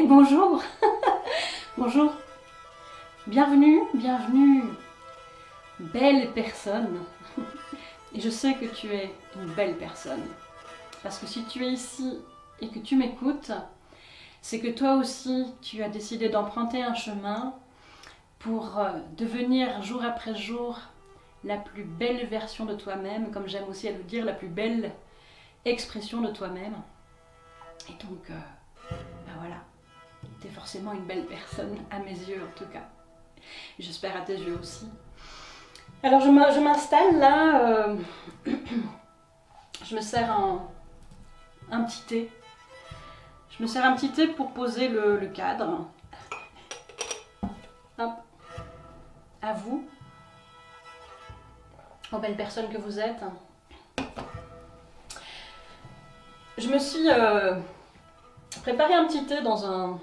bonjour. Bonjour. Bienvenue, bienvenue, belle personne. Et je sais que tu es une belle personne. Parce que si tu es ici et que tu m'écoutes, c'est que toi aussi, tu as décidé d'emprunter un chemin pour devenir jour après jour la plus belle version de toi-même, comme j'aime aussi à le dire, la plus belle expression de toi-même. Et donc, ben voilà, tu es forcément une belle personne, à mes yeux en tout cas. J'espère à tes yeux aussi. Alors je m'installe là, je me sers un petit thé. Je me sers un petit thé pour poser le cadre. Hop. À vous, aux belles personnes que vous êtes. Je me suis préparé un petit thé dans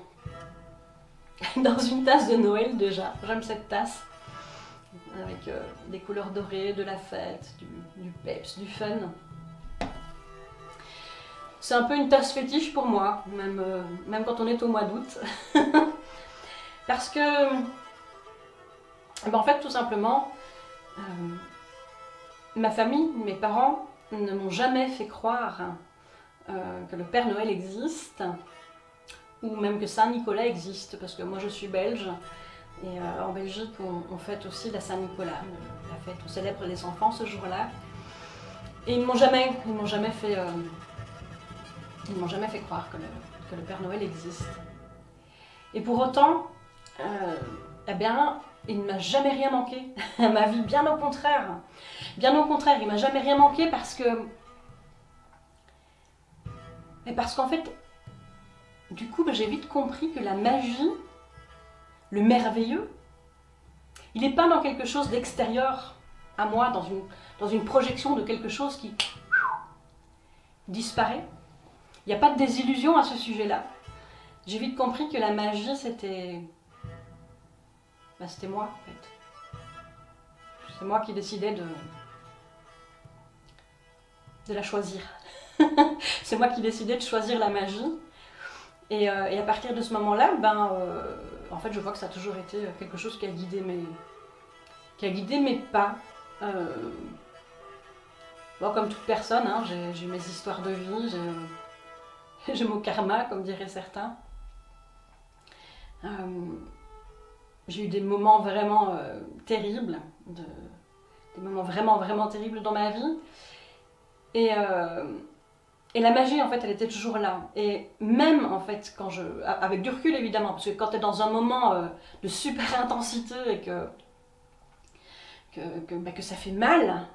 une tasse de Noël déjà. J'aime cette tasse. Avec des couleurs dorées, de la fête, du peps, du fun. C'est un peu une tasse fétiche pour moi, même quand on est au mois d'août. Parce que, ben en fait, tout simplement, ma famille, mes parents ne m'ont jamais fait croire que le Père Noël existe, ou même que Saint-Nicolas existe, parce que moi je suis belge, et en Belgique on fête aussi la Saint-Nicolas, la fête, on célèbre les enfants ce jour-là. Et ils m'ont jamais fait croire que le Père Noël existe. Et pour autant, eh bien, il ne m'a jamais rien manqué à ma vie, bien au contraire. Bien au contraire, il ne m'a jamais rien manqué parce qu'en fait, du coup, j'ai vite compris que la magie, le merveilleux, il n'est pas dans quelque chose d'extérieur à moi, dans une projection de quelque chose qui disparaît. Il n'y a pas de désillusion à ce sujet-là. J'ai vite compris que la magie, c'était moi, en fait. C'est moi qui décidais de la choisir. C'est moi qui décidais de choisir la magie. Et à partir de ce moment-là, en fait, je vois que ça a toujours été quelque chose qui a guidé mes pas. Bon, comme toute personne, hein, j'ai mes histoires de vie, j'ai mon karma, comme diraient certains. J'ai eu des moments vraiment terribles, des moments vraiment, vraiment terribles dans ma vie. Et la magie, en fait, elle était toujours là. Et même, en fait, avec du recul, évidemment, parce que quand tu es dans un moment de super intensité et que ça fait mal,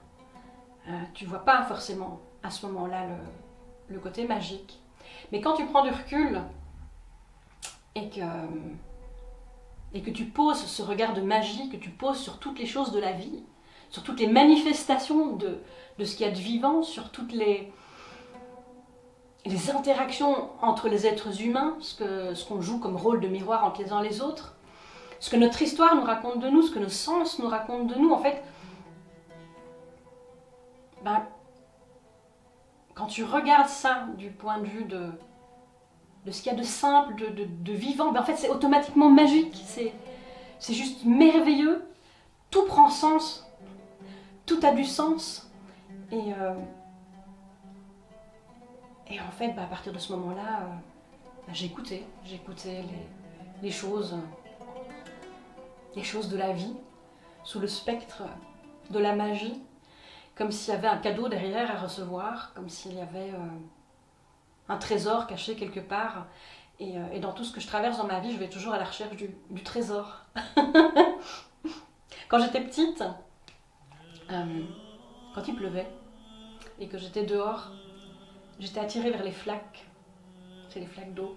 tu vois pas forcément à ce moment-là le côté magique. Mais quand tu prends du recul et que tu poses ce regard de magie, que tu poses sur toutes les choses de la vie, sur toutes les manifestations de ce qu'il y a de vivant, sur toutes les interactions entre les êtres humains, ce qu'on joue comme rôle de miroir entre les uns et les autres, ce que notre histoire nous raconte de nous, ce que nos sens nous racontent de nous, en fait, quand tu regardes ça du point de vue de ce qu'il y a de simple, de vivant, en fait c'est automatiquement magique, c'est juste merveilleux, tout prend sens, tout a du sens, et en fait, à partir de ce moment-là, j'ai écouté les choses de la vie, sous le spectre de la magie, comme s'il y avait un cadeau derrière à recevoir, comme s'il y avait un trésor caché quelque part. Et dans tout ce que je traverse dans ma vie, je vais toujours à la recherche du trésor. Quand j'étais petite, quand il pleuvait, et que j'étais dehors, j'étais attirée vers les flaques. C'est les flaques d'eau.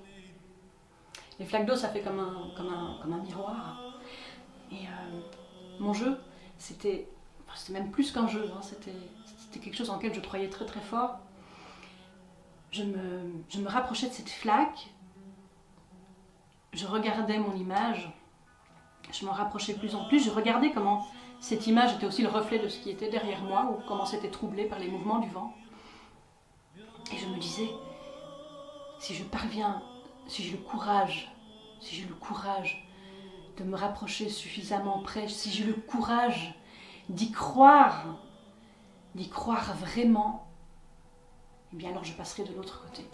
Les flaques d'eau, ça fait comme un miroir. Et mon jeu, c'était même plus qu'un jeu, hein, c'était quelque chose en lequel je croyais très très fort. Je me rapprochais de cette flaque, je regardais mon image, je m'en rapprochais de plus en plus, je regardais comment cette image était aussi le reflet de ce qui était derrière moi, ou comment c'était troublé par les mouvements du vent. Et je me disais, si je parviens, si j'ai le courage si j'ai le courage de me rapprocher suffisamment près, si j'ai le courage d'y croire vraiment, eh bien alors je passerai de l'autre côté.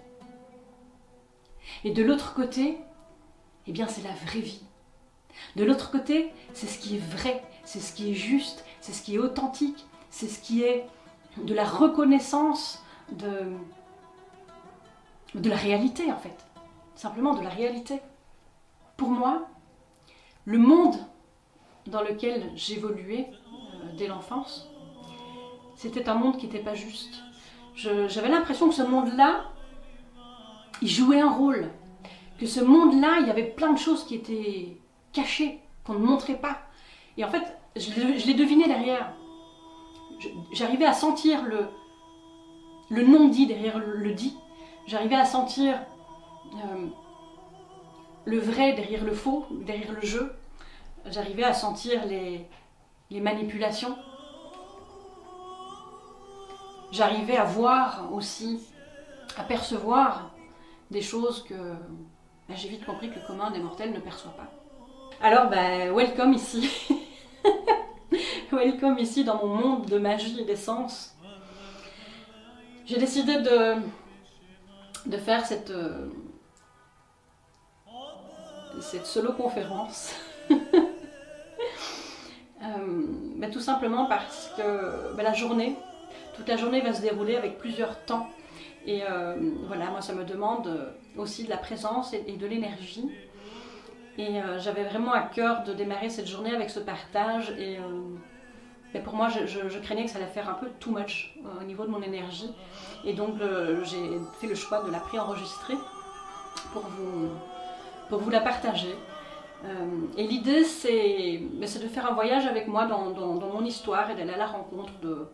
Et de l'autre côté, eh bien c'est la vraie vie. De l'autre côté, c'est ce qui est vrai, c'est ce qui est juste, c'est ce qui est authentique, c'est ce qui est de la reconnaissance de la réalité en fait. Simplement de la réalité. Pour moi, le monde dans lequel j'évoluais dès l'enfance, c'était un monde qui n'était pas juste. J'avais l'impression que ce monde-là, il jouait un rôle. Que ce monde-là, il y avait plein de choses qui étaient cachées, qu'on ne montrait pas. Et en fait, je l'ai deviné derrière. J'arrivais à sentir le non-dit derrière le dit. J'arrivais à sentir le vrai derrière le faux, derrière le jeu. J'arrivais à sentir les manipulations. J'arrivais à voir aussi, à percevoir des choses que j'ai vite compris que le commun des mortels ne perçoit pas. Alors, welcome ici. Welcome ici dans mon monde de magie et d'essence. J'ai décidé de faire cette solo-conférence. Tout simplement parce que toute la journée va se dérouler avec plusieurs temps. Et voilà, moi ça me demande aussi de la présence et de l'énergie. Et j'avais vraiment à cœur de démarrer cette journée avec ce partage. Et pour moi, je craignais que ça allait faire un peu too much au niveau de mon énergie. Et donc j'ai fait le choix de la pré-enregistrer pour vous la partager. Et l'idée, c'est de faire un voyage avec moi dans mon histoire et d'aller à la rencontre de...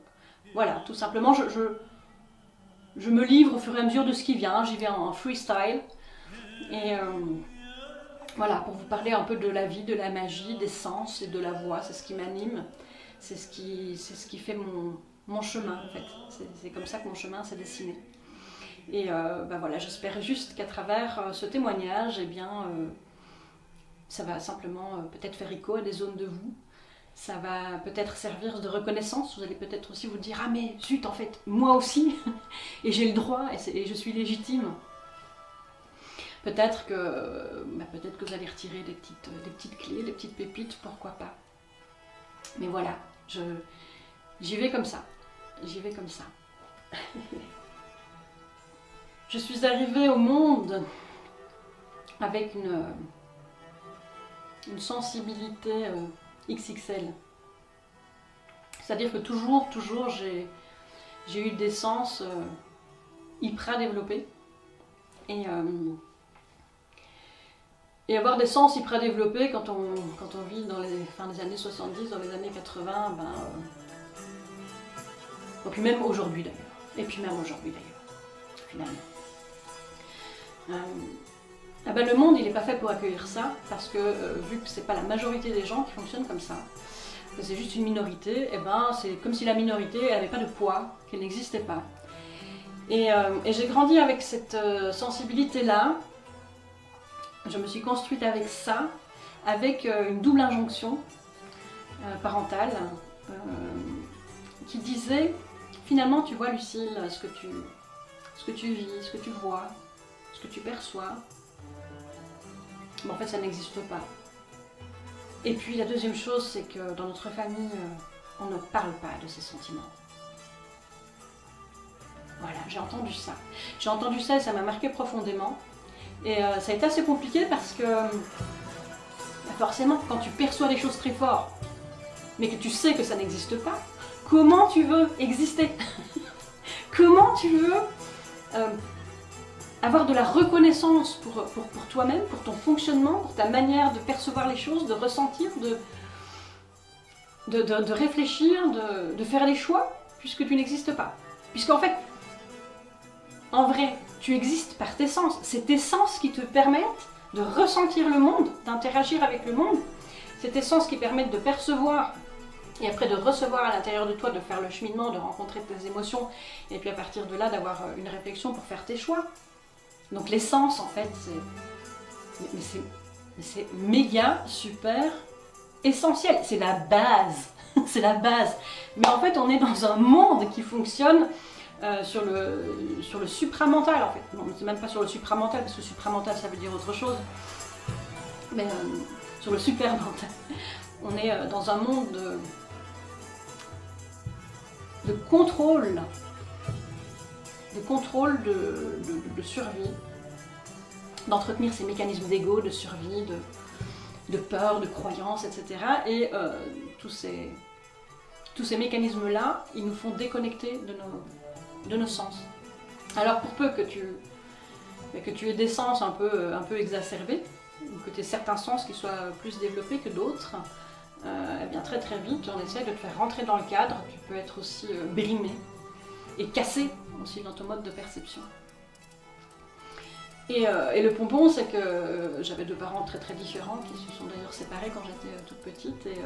Voilà, tout simplement, je me livre au fur et à mesure de ce qui vient, j'y vais en freestyle. Et voilà, pour vous parler un peu de la vie, de la magie, des sens et de la voix, c'est ce qui m'anime, c'est ce qui fait mon chemin en fait. C'est comme ça que mon chemin s'est dessiné. Et voilà, j'espère juste qu'à travers ce témoignage, eh bien, ça va simplement peut-être faire écho à des zones de vous. Ça va peut-être servir de reconnaissance. Vous allez peut-être aussi vous dire « Ah mais zut, en fait, moi aussi, et j'ai le droit, et je suis légitime. » Peut-être que vous allez retirer des petites clés, des petites pépites, pourquoi pas. Mais voilà, j'y vais comme ça. J'y vais comme ça. Je suis arrivée au monde avec une sensibilité XXL. C'est-à-dire que toujours j'ai eu des sens hyper développés. Et avoir des sens hyper développés quand on vit dans les fins des années 70, dans les années 80, et puis même aujourd'hui d'ailleurs. Finalement. Le monde il n'est pas fait pour accueillir ça, parce que vu que c'est pas la majorité des gens qui fonctionnent comme ça, que c'est juste une minorité, c'est comme si la minorité n'avait pas de poids, qu'elle n'existait pas. Et j'ai grandi avec cette sensibilité-là, je me suis construite avec ça, avec une double injonction parentale qui disait, finalement tu vois Lucille, ce que tu vis, ce que tu vois, ce que tu perçois, en fait ça n'existe pas. Et puis la deuxième chose, c'est que dans notre famille, on ne parle pas de ces sentiments. Voilà, j'ai entendu ça. J'ai entendu ça et ça m'a marqué profondément. Et ça a été assez compliqué parce que forcément, quand tu perçois les choses très fort, mais que tu sais que ça n'existe pas, comment tu veux exister? Comment tu veux avoir de la reconnaissance pour toi-même, pour ton fonctionnement, pour ta manière de percevoir les choses, de ressentir, de réfléchir, de faire des choix, puisque tu n'existes pas. Puisqu'en fait, en vrai, tu existes par tes sens. C'est tes sens qui te permettent de ressentir le monde, d'interagir avec le monde. C'est tes sens qui permettent de percevoir et après de recevoir à l'intérieur de toi, de faire le cheminement, de rencontrer tes émotions et puis à partir de là d'avoir une réflexion pour faire tes choix. Donc les sens en fait, c'est méga, super, essentiel. C'est la base. C'est la base. Mais en fait, on est dans un monde qui fonctionne sur le supramental, en fait. Non, c'est même pas sur le supramental, parce que supramental, ça veut dire autre chose. Mais sur le supermental. On est dans un monde de contrôle. De contrôle de survie. D'entretenir ces mécanismes d'ego, de survie, de peur, de croyance, etc. Et tous ces mécanismes-là, ils nous font déconnecter de nos sens. Alors pour peu que tu aies des sens un peu exacerbés, ou que tu aies certains sens qui soient plus développés que d'autres, eh bien très très vite on essaie de te faire rentrer dans le cadre. Tu peux être aussi brimé et cassé aussi dans ton mode de perception. Et le pompon, c'est que j'avais deux parents très très différents qui se sont d'ailleurs séparés quand j'étais toute petite. Et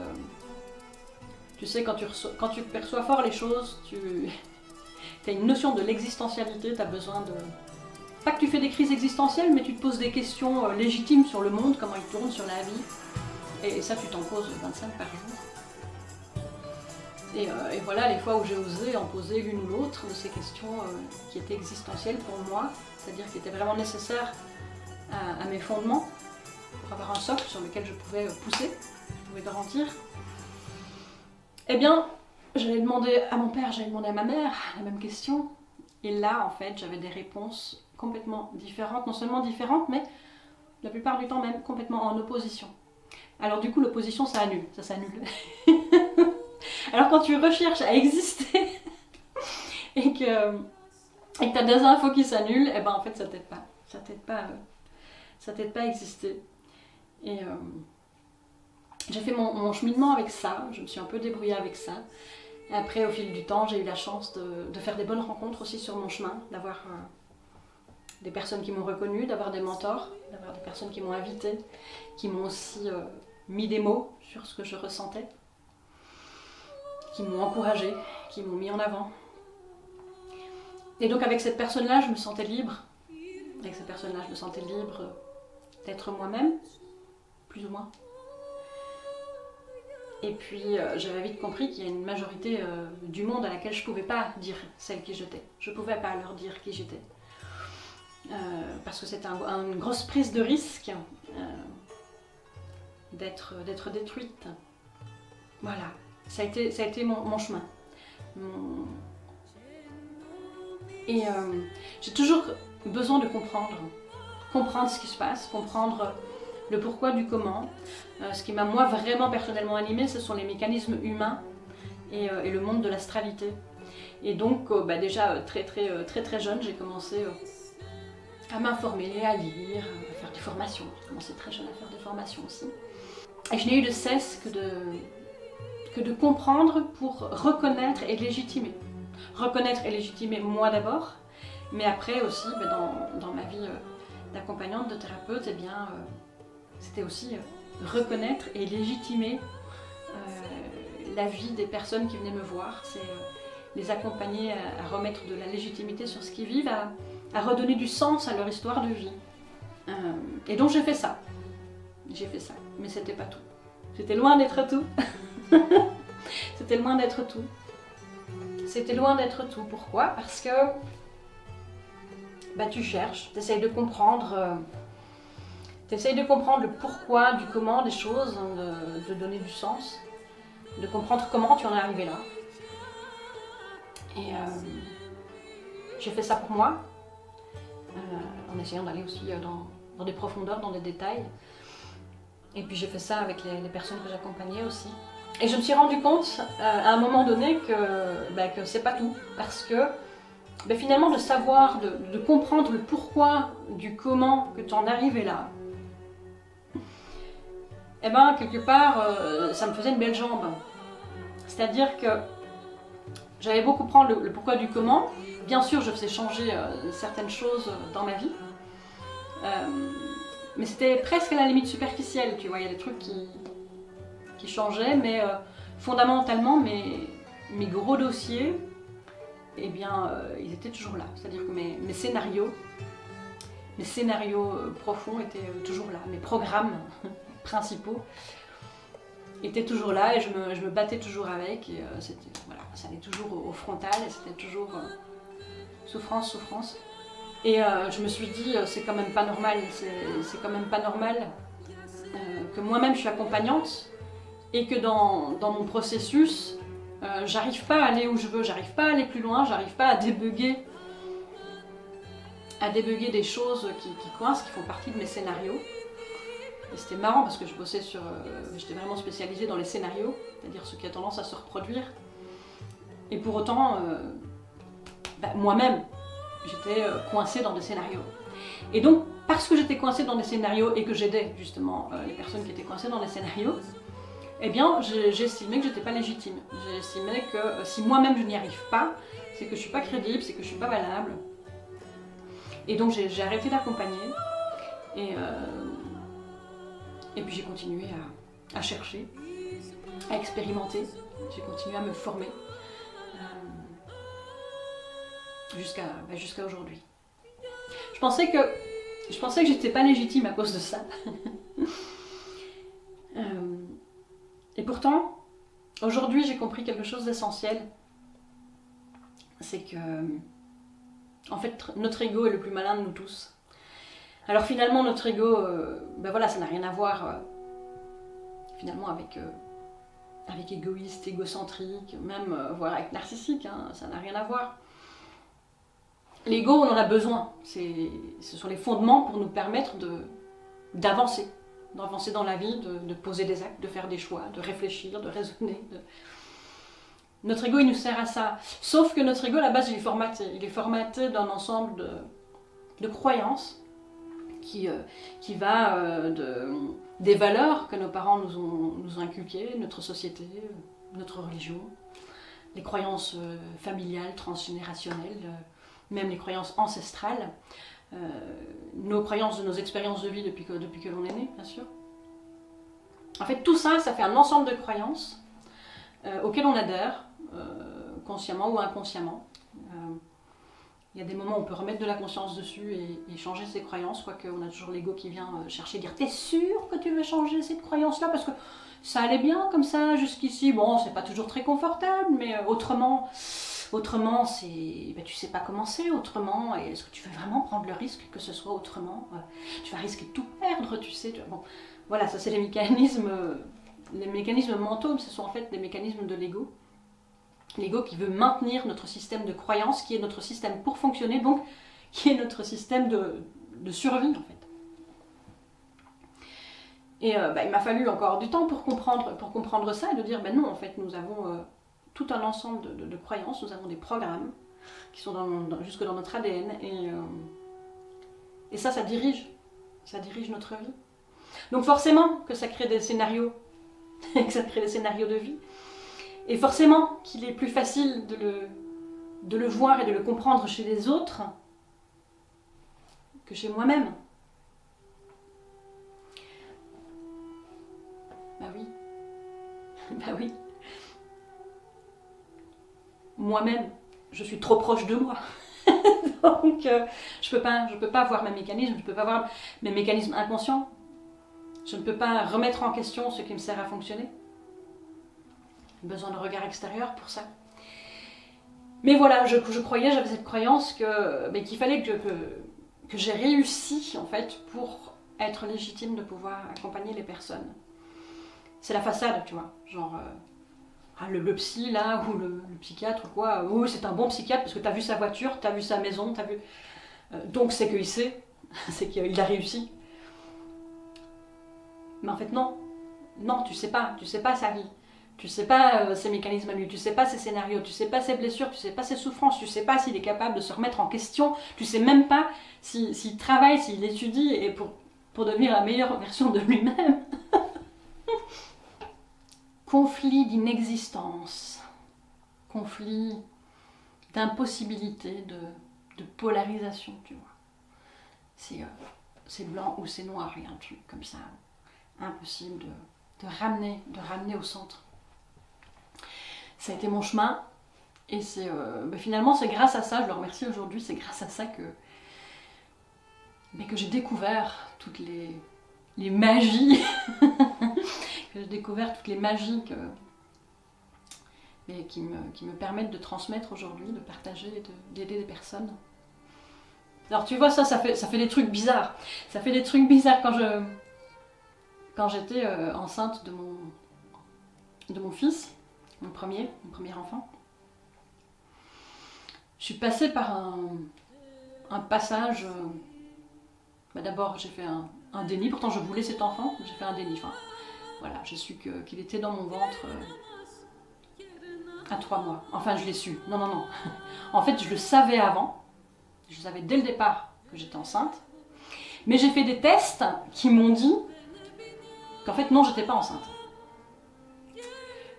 tu sais, quand tu perçois fort les choses, tu as une notion de l'existentialité, tu as besoin de... Pas que tu fais des crises existentielles, mais tu te poses des questions légitimes sur le monde, comment il tourne, sur la vie. Et ça, tu t'en poses 25 par jour. Et voilà les fois où j'ai osé en poser l'une ou l'autre de ces questions qui étaient existentielles pour moi, c'est-à-dire qui étaient vraiment nécessaires à mes fondements, pour avoir un socle sur lequel je pouvais pousser, je pouvais garantir. Eh bien, j'avais demandé à mon père, j'avais demandé à ma mère la même question, et là, en fait, j'avais des réponses complètement différentes, non seulement différentes, mais la plupart du temps même complètement en opposition. Alors du coup, l'opposition, ça annule, ça s'annule. Alors quand tu recherches à exister et que tu as des infos qui s'annulent, eh ben en fait ça t'aide pas. Ça t'aide pas à exister. Et j'ai fait mon cheminement avec ça, je me suis un peu débrouillée avec ça. Et après, au fil du temps, j'ai eu la chance de faire des bonnes rencontres aussi sur mon chemin, d'avoir des personnes qui m'ont reconnue, d'avoir des mentors, d'avoir des personnes qui m'ont invitée, qui m'ont aussi mis des mots sur ce que je ressentais, qui m'ont encouragée, qui m'ont mis en avant. Et donc avec cette personne-là, je me sentais libre. Avec cette personne-là, je me sentais libre d'être moi-même, plus ou moins. Et puis j'avais vite compris qu'il y a une majorité du monde à laquelle je ne pouvais pas dire celle qui j'étais. Je ne pouvais pas leur dire qui j'étais. Parce que c'était une grosse prise de risque d'être détruite. Voilà. Ça a été mon chemin. Et j'ai toujours besoin de comprendre ce qui se passe, comprendre le pourquoi du comment. Ce qui m'a moi vraiment personnellement animée, ce sont les mécanismes humains et le monde de l'astralité. Et donc déjà très jeune, j'ai commencé à m'informer, à lire, à faire des formations. J'ai commencé très jeune à faire des formations aussi. Et je n'ai eu de cesse que de comprendre pour reconnaître et légitimer. Reconnaître et légitimer moi d'abord, mais après aussi dans ma vie d'accompagnante, de thérapeute, eh bien, c'était aussi reconnaître et légitimer la vie des personnes qui venaient me voir. C'est les accompagner à remettre de la légitimité sur ce qu'ils vivent, à redonner du sens à leur histoire de vie. Et donc j'ai fait ça. Mais c'était pas tout. C'était loin d'être tout. C'était loin d'être tout. C'était loin d'être tout. Pourquoi? Parce que tu cherches, tu essayes de comprendre le pourquoi, du comment des choses, de donner du sens, de comprendre comment tu en es arrivé là. Et j'ai fait ça pour moi, en essayant d'aller aussi dans des profondeurs, dans des détails. Et puis j'ai fait ça avec les personnes que j'accompagnais aussi. Et je me suis rendu compte à un moment donné que c'est pas tout. Parce que finalement de savoir, de comprendre le pourquoi du comment que tu en es arrivé là, quelque part ça me faisait une belle jambe. C'est-à-dire que j'allais beaucoup prendre le pourquoi du comment. Bien sûr, je faisais changer certaines choses dans ma vie. Mais c'était presque à la limite superficielle, tu vois, il y a des trucs qui changeaient, mais fondamentalement, mes gros dossiers, eh bien, ils étaient toujours là. C'est-à-dire que mes scénarios, mes scénarios profonds étaient toujours là, mes programmes principaux étaient toujours là et je me battais toujours avec et voilà, ça allait toujours au frontal et c'était toujours souffrance, souffrance. Et je me suis dit, c'est quand même pas normal, c'est quand même pas normal que moi-même je suis accompagnante et que dans mon processus, j'arrive pas à aller où je veux, j'arrive pas à aller plus loin, j'arrive pas à débugger des choses qui coincent, qui font partie de mes scénarios. Et c'était marrant parce que je bossais sur... j'étais vraiment spécialisée dans les scénarios, c'est-à-dire ce qui a tendance à se reproduire. Et pour autant, moi-même, j'étais coincée dans des scénarios. Et donc, parce que j'étais coincée dans des scénarios et que j'aidais justement les personnes qui étaient coincées dans des scénarios, eh bien, j'estimais que j'étais pas légitime. J'estimais que si moi-même je n'y arrive pas, c'est que je suis pas crédible, c'est que je suis pas valable. Et donc j'ai arrêté d'accompagner et puis j'ai continué à chercher, à expérimenter, j'ai continué à me former jusqu'à aujourd'hui. Je pensais que j'étais pas légitime à cause de ça. Et pourtant, aujourd'hui j'ai compris quelque chose d'essentiel. C'est que, en fait, notre ego est le plus malin de nous tous. Alors finalement, notre ego, voilà, ça n'a rien à voir finalement avec égoïste, égocentrique, même voire avec narcissique, hein, ça n'a rien à voir. L'ego, on en a besoin. Ce sont les fondements pour nous permettre d'avancer dans la vie, de poser des actes, de faire des choix, de réfléchir, de raisonner. Notre ego, il nous sert à ça. Sauf que notre ego, à la base, il est formaté. Il est formaté d'un ensemble de croyances qui va des valeurs que nos parents nous ont inculquées, notre société, notre religion, les croyances familiales, transgénérationnelles, même les croyances ancestrales, nos croyances de nos expériences de vie depuis que l'on est né, bien sûr. En fait, tout ça, ça fait un ensemble de croyances auxquelles on adhère, consciemment ou inconsciemment. Il y a des moments où on peut remettre de la conscience dessus et changer ses croyances, quoique on a toujours l'ego qui vient chercher, dire « T'es sûr que tu veux changer cette croyance-là ? Parce que ça allait bien comme ça jusqu'ici. Bon, c'est pas toujours très confortable, mais autrement c'est, tu sais pas comment c'est autrement. Et est-ce que tu veux vraiment prendre le risque que ce soit autrement ? Tu vas risquer de tout perdre, tu sais. » Bon, voilà, ça c'est les mécanismes mentaux, ce sont en fait des mécanismes de l'ego. L'ego qui veut maintenir notre système de croyance, qui est notre système pour fonctionner, donc qui est notre système de survie en fait. Et il m'a fallu encore du temps pour comprendre ça et de dire non, en fait nous avons tout un ensemble de croyances, nous avons des programmes qui sont jusque dans notre ADN et ça dirige notre vie. Donc forcément que ça crée des scénarios, que ça crée des scénarios de vie. Et forcément qu'il est plus facile de le voir et de le comprendre chez les autres que chez moi-même. Bah oui. Bah oui. Moi-même, je suis trop proche de moi. Donc je peux pas voir mes mécanismes, je peux pas voir mes mécanismes inconscients. Je ne peux pas remettre en question ce qui me sert à fonctionner. Besoin de regard extérieur pour ça. Mais voilà, je croyais, j'avais cette croyance qu'il fallait que j'ai réussi en fait pour être légitime de pouvoir accompagner les personnes. C'est la façade, tu vois, genre le psy là, ou le psychiatre quoi, c'est un bon psychiatre parce que t'as vu sa voiture, t'as vu sa maison, t'as vu... donc c'est qu'il sait, c'est qu'il a réussi. Mais en fait non, tu sais pas sa vie. Tu sais pas ses mécanismes à lui, tu sais pas ses scénarios, tu sais pas ses blessures, tu sais pas ses souffrances, tu sais pas s'il est capable de se remettre en question, tu sais même pas s'il travaille, s'il étudie et pour devenir la meilleure version de lui-même. Conflit d'inexistence, conflit d'impossibilité, de polarisation, tu vois. C'est blanc ou c'est noir, il y a un truc comme ça, impossible de ramener au centre. Ça a été mon chemin et finalement c'est grâce à ça, je le remercie aujourd'hui, c'est grâce à ça mais que j'ai découvert toutes les magies, que j'ai découvert toutes les magies mais qui me permettent de transmettre aujourd'hui, de partager, d'aider des personnes. Alors tu vois, ça fait des trucs bizarres. Ça fait des trucs bizarres quand j'étais enceinte de mon fils, mon premier enfant. Je suis passée par un passage. D'abord, j'ai fait un déni. Pourtant, je voulais cet enfant. J'ai fait un déni. Enfin, voilà, j'ai su qu'il était dans mon ventre à 3 mois. Enfin, je l'ai su. Non. En fait, je le savais avant. Je savais dès le départ que j'étais enceinte. Mais j'ai fait des tests qui m'ont dit qu'en fait, non, j'étais pas enceinte.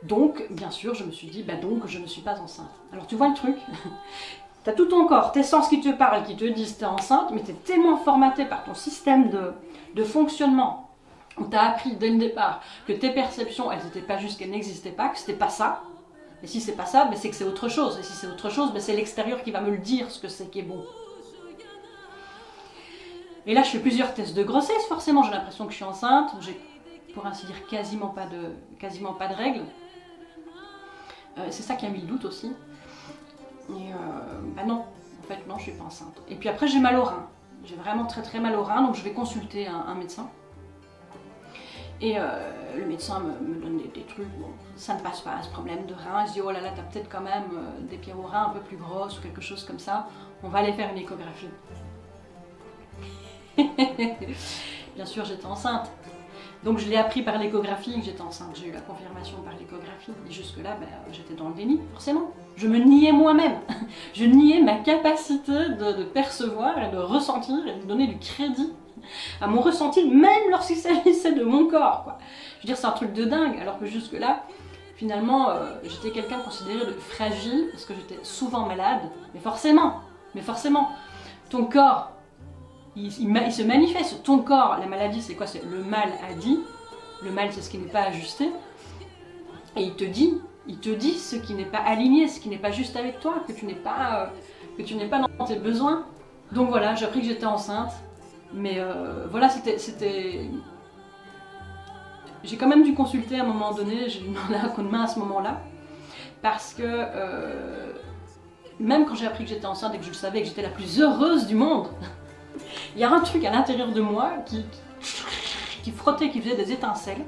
Donc, bien sûr, je me suis dit, donc, je ne suis pas enceinte. Alors, tu vois le truc? T'as tout ton corps, tes sens qui te parlent, qui te disent que t'es enceinte, mais t'es tellement formaté par ton système de fonctionnement, où t'as appris dès le départ que tes perceptions, elles n'étaient pas juste, qu'elles n'existaient pas, que c'était pas ça. Et si c'est pas ça, c'est que c'est autre chose. Et si c'est autre chose, c'est l'extérieur qui va me le dire, ce que c'est qui est bon. Et là, je fais plusieurs tests de grossesse, forcément, j'ai l'impression que je suis enceinte. J'ai, pour ainsi dire, quasiment pas de règles. C'est ça qui a mis le doute aussi. Et non, en fait, non, je suis pas enceinte. Et puis après, j'ai mal au rein. J'ai vraiment très mal au rein, donc je vais consulter un médecin. Et le médecin me donne des trucs, bon, ça ne passe pas, ce problème de rein. Il se dit, oh là là, t'as peut-être quand même des pierres au rein un peu plus grosses ou quelque chose comme ça. On va aller faire une échographie. Bien sûr, j'étais enceinte. Donc je l'ai appris par l'échographie que j'étais enceinte. J'ai eu la confirmation par l'échographie. Et jusque-là, j'étais dans le déni, forcément. Je me niais moi-même. Je niais ma capacité de percevoir et de ressentir et de donner du crédit à mon ressenti, même lorsqu'il s'agissait de mon corps, quoi. Je veux dire, c'est un truc de dingue, alors que jusque-là, finalement, j'étais quelqu'un considéré de fragile, parce que j'étais souvent malade, mais forcément, ton corps, il se manifeste, ton corps, la maladie, c'est quoi? C'est le mal a dit, le mal, c'est ce qui n'est pas ajusté, et il te dit ce qui n'est pas aligné, ce qui n'est pas juste avec toi, que tu n'es pas dans tes besoins. Donc voilà, j'ai appris que j'étais enceinte. Mais voilà, c'était... J'ai quand même dû consulter à un moment donné, j'ai demandé un coup de main à ce moment-là, parce que même quand j'ai appris que j'étais enceinte et que je le savais, que j'étais la plus heureuse du monde, il y a un truc à l'intérieur de moi qui frottait, qui faisait des étincelles,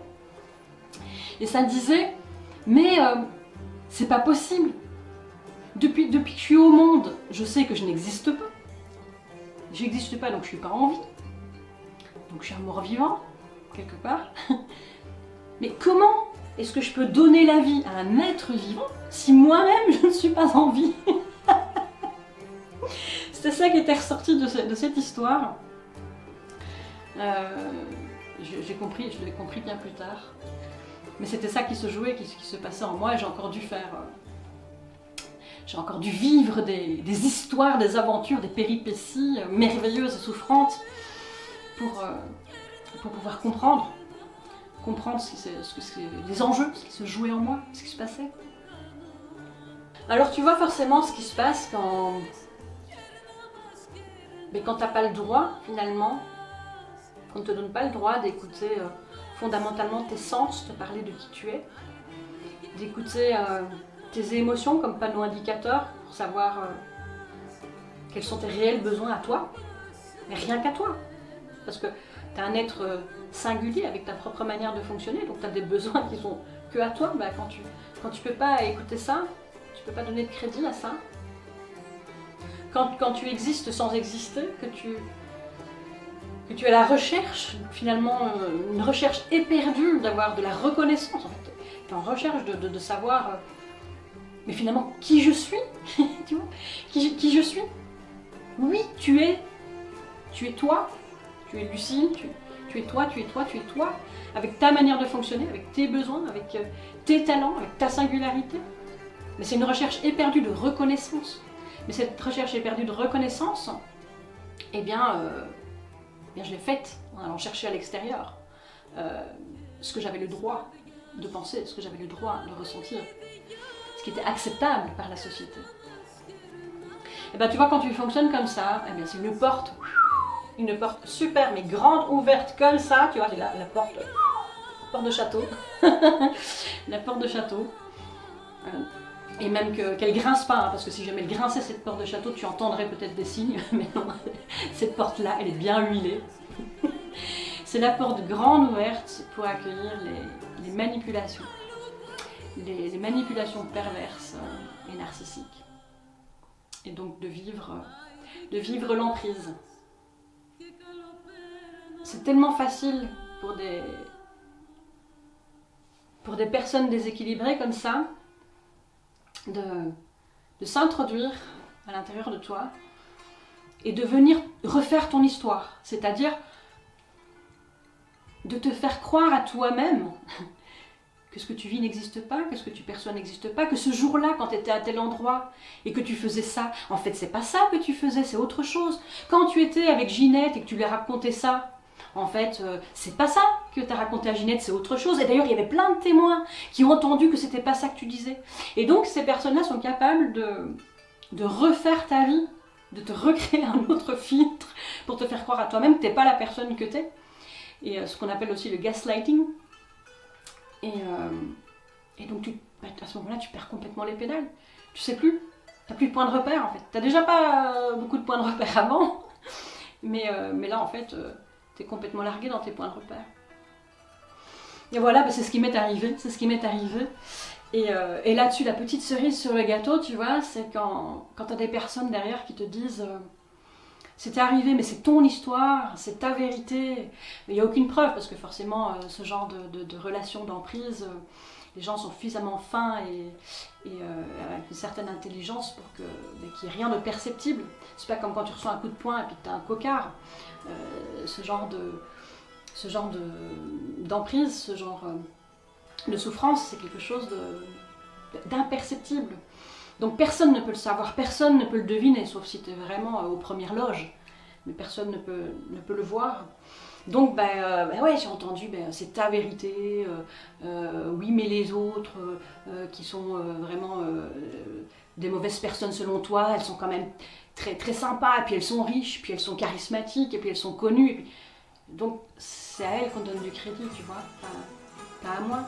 et ça disait, mais c'est pas possible, depuis que je suis au monde, je sais que je n'existe pas. J'existe pas, donc je suis pas en vie. Donc je suis un mort-vivant, quelque part. Mais comment est-ce que je peux donner la vie à un être vivant si moi-même je ne suis pas en vie? C'était ça qui était ressorti de cette histoire. Je l'ai compris bien plus tard. Mais c'était ça qui se jouait, qui se passait en moi, et j'ai encore dû faire... J'ai encore dû vivre des histoires, des aventures, des péripéties merveilleuses et souffrantes pour pouvoir comprendre les enjeux, ce qui se jouait en moi, ce qui se passait. Alors tu vois forcément ce qui se passe quand t'as pas le droit, finalement, qu'on ne te donne pas le droit d'écouter fondamentalement tes sens, te parler de qui tu es, d'écouter... tes émotions comme panneau indicateur pour savoir quels sont tes réels besoins à toi, mais rien qu'à toi. Parce que tu es un être singulier avec ta propre manière de fonctionner, donc tu as des besoins qui sont que à toi. Quand tu peux pas écouter ça, tu peux pas donner de crédit à ça. Quand tu existes sans exister, que tu es à la recherche, finalement, une recherche éperdue d'avoir de la reconnaissance. En fait, tu es en recherche de savoir... mais finalement, qui je suis? Tu vois, qui je suis? Oui, tu es toi, tu es Lucie, tu es toi, avec ta manière de fonctionner, avec tes besoins, avec tes talents, avec ta singularité. Mais c'est une recherche éperdue de reconnaissance. Mais cette recherche éperdue de reconnaissance, eh bien je l'ai faite en allant chercher à l'extérieur ce que j'avais le droit de penser, ce que j'avais le droit de ressentir, ce qui était acceptable par la société. Et bien tu vois, quand tu fonctionnes comme ça, eh bien c'est une porte une porte super, mais grande, ouverte comme ça, tu vois, la porte de château. La porte de château. Et même qu'elle grince pas, hein, parce que si jamais elle grinçait cette porte de château, tu entendrais peut-être des signes, mais non, cette porte-là, elle est bien huilée. C'est la porte grande ouverte pour accueillir les manipulations. Les manipulations perverses et narcissiques. Et donc de vivre l'emprise. C'est tellement facile pour des personnes déséquilibrées comme ça de s'introduire à l'intérieur de toi et de venir refaire ton histoire. C'est-à-dire de te faire croire à toi-même que ce que tu vis n'existe pas, que ce que tu perçois n'existe pas, que ce jour-là, quand tu étais à tel endroit et que tu faisais ça, en fait, c'est pas ça que tu faisais, c'est autre chose. Quand tu étais avec Ginette et que tu lui racontais ça, en fait, c'est pas ça que tu as raconté à Ginette, c'est autre chose. Et d'ailleurs, il y avait plein de témoins qui ont entendu que c'était pas ça que tu disais. Et donc, ces personnes-là sont capables de refaire ta vie, de te recréer un autre filtre pour te faire croire à toi-même que t'es pas la personne que t'es. Et ce qu'on appelle aussi le gaslighting. Et donc, à ce moment-là, tu perds complètement les pédales. Tu sais plus. T'as plus de point de repère, en fait. T'as déjà pas beaucoup de points de repère avant. Mais là, en fait, t'es complètement largué dans tes points de repère. Et voilà, bah, c'est ce qui m'est arrivé. C'est ce qui m'est arrivé. Et là-dessus, la petite cerise sur le gâteau, tu vois, c'est quand t'as des personnes derrière qui te disent c'était arrivé, mais c'est ton histoire, c'est ta vérité. Mais il n'y a aucune preuve, parce que forcément, ce genre de relation d'emprise, les gens sont suffisamment fins et avec une certaine intelligence pour qu'il n'y ait rien de perceptible. C'est pas comme quand tu reçois un coup de poing et puis que tu as un cocard. Ce genre d'emprise, ce genre de souffrance, c'est quelque chose d'imperceptible. Donc personne ne peut le savoir, personne ne peut le deviner, sauf si tu es vraiment aux premières loges. Mais personne ne peut le voir. Donc ouais, j'ai entendu, c'est ta vérité, oui mais les autres qui sont vraiment des mauvaises personnes selon toi, elles sont quand même très, très sympas, et puis elles sont riches, puis elles sont charismatiques, et puis elles sont connues. Et puis... Donc c'est à elles qu'on donne du crédit, tu vois, pas à moi.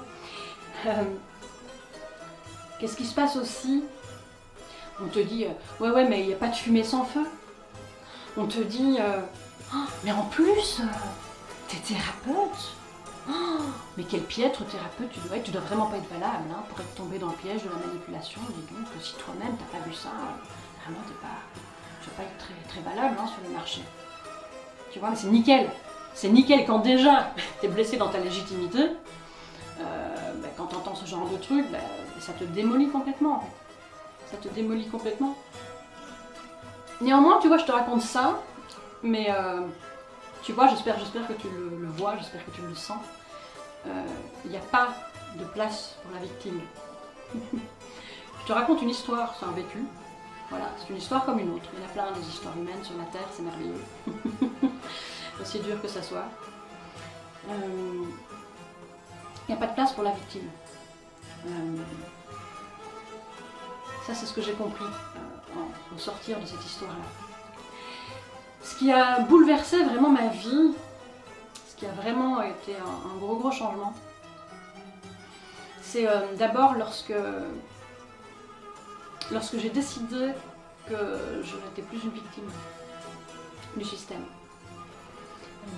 Qu'est-ce qui se passe aussi? On te dit, ouais, mais il n'y a pas de fumée sans feu. On te dit, oh, mais en plus, t'es thérapeute. Oh, mais quel piètre thérapeute tu dois être. Tu dois vraiment pas être valable pour être tombé dans le piège de la manipulation. Dis donc, si toi-même t'as pas vu ça, vraiment tu vas pas être très, très valable sur le marché. Tu vois, mais c'est nickel. C'est nickel quand déjà t'es blessé dans ta légitimité. Quand t'entends ce genre de truc, ça te démolit complètement en fait. Ça te démolit complètement. Néanmoins, tu vois, je te raconte ça, mais tu vois, j'espère que tu le vois, j'espère que tu le sens. Il n'y a pas de place pour la victime. Je te raconte une histoire, c'est un vécu. Voilà, c'est une histoire comme une autre. Il y en a plein des histoires humaines sur la Terre, c'est merveilleux. Aussi dur que ça soit. Il n'y a pas de place pour la victime. Ça, c'est ce que j'ai compris au sortir de cette histoire-là. Ce qui a bouleversé vraiment ma vie, ce qui a vraiment été un gros changement, c'est d'abord lorsque j'ai décidé que je n'étais plus une victime du système.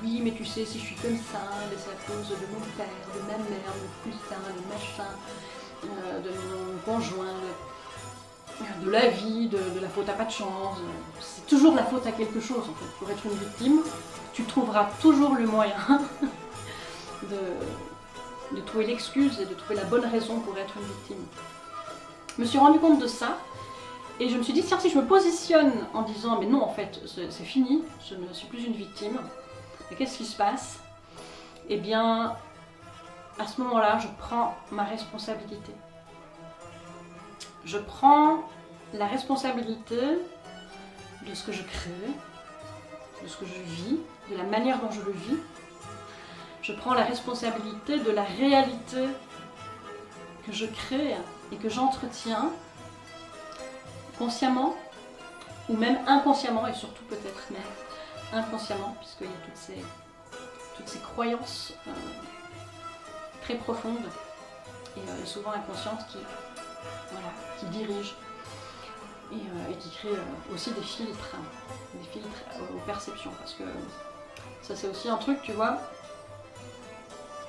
Oui, mais tu sais, si je suis comme ça, c'est à cause de mon père, de ma mère, de mon cousin, de machin, de mon conjoint, de la vie, de la faute à pas de chance. C'est toujours la faute à quelque chose en fait. Pour être une victime, tu trouveras toujours le moyen de trouver l'excuse et de trouver la bonne raison pour être une victime. Je me suis rendu compte de ça et je me suis dit, tiens, si je me positionne en disant, mais non en fait, c'est fini, je ne suis plus une victime, et qu'est-ce qui se passe? Eh bien, à ce moment-là, je prends ma responsabilité. Je prends la responsabilité de ce que je crée, de ce que je vis, de la manière dont je le vis. Je prends la responsabilité de la réalité que je crée et que j'entretiens consciemment ou même inconsciemment, et surtout peut-être même inconsciemment, puisqu'il y a toutes ces croyances très profondes et souvent inconscientes qui dirigent et qui créent aussi des filtres aux perceptions. Parce que ça c'est aussi un truc, tu vois,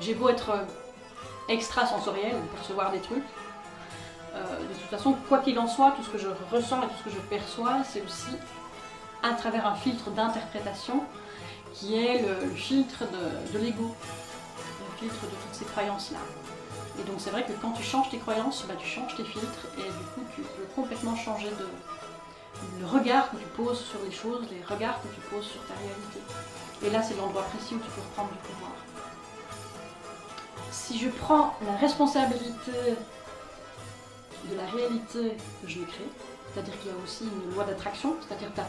j'ai beau être extrasensoriel, percevoir des trucs, de toute façon, quoi qu'il en soit, tout ce que je ressens et tout ce que je perçois, c'est aussi à travers un filtre d'interprétation qui est le filtre de l'ego, le filtre de toutes ces croyances-là. Et donc c'est vrai que quand tu changes tes croyances, tu changes tes filtres et du coup tu peux complètement changer le regard que tu poses sur les choses, les regards que tu poses sur ta réalité. Et là c'est l'endroit précis où tu peux reprendre du pouvoir. Si je prends la responsabilité de la réalité que je me crée, c'est-à-dire qu'il y a aussi une loi d'attraction, c'est-à-dire que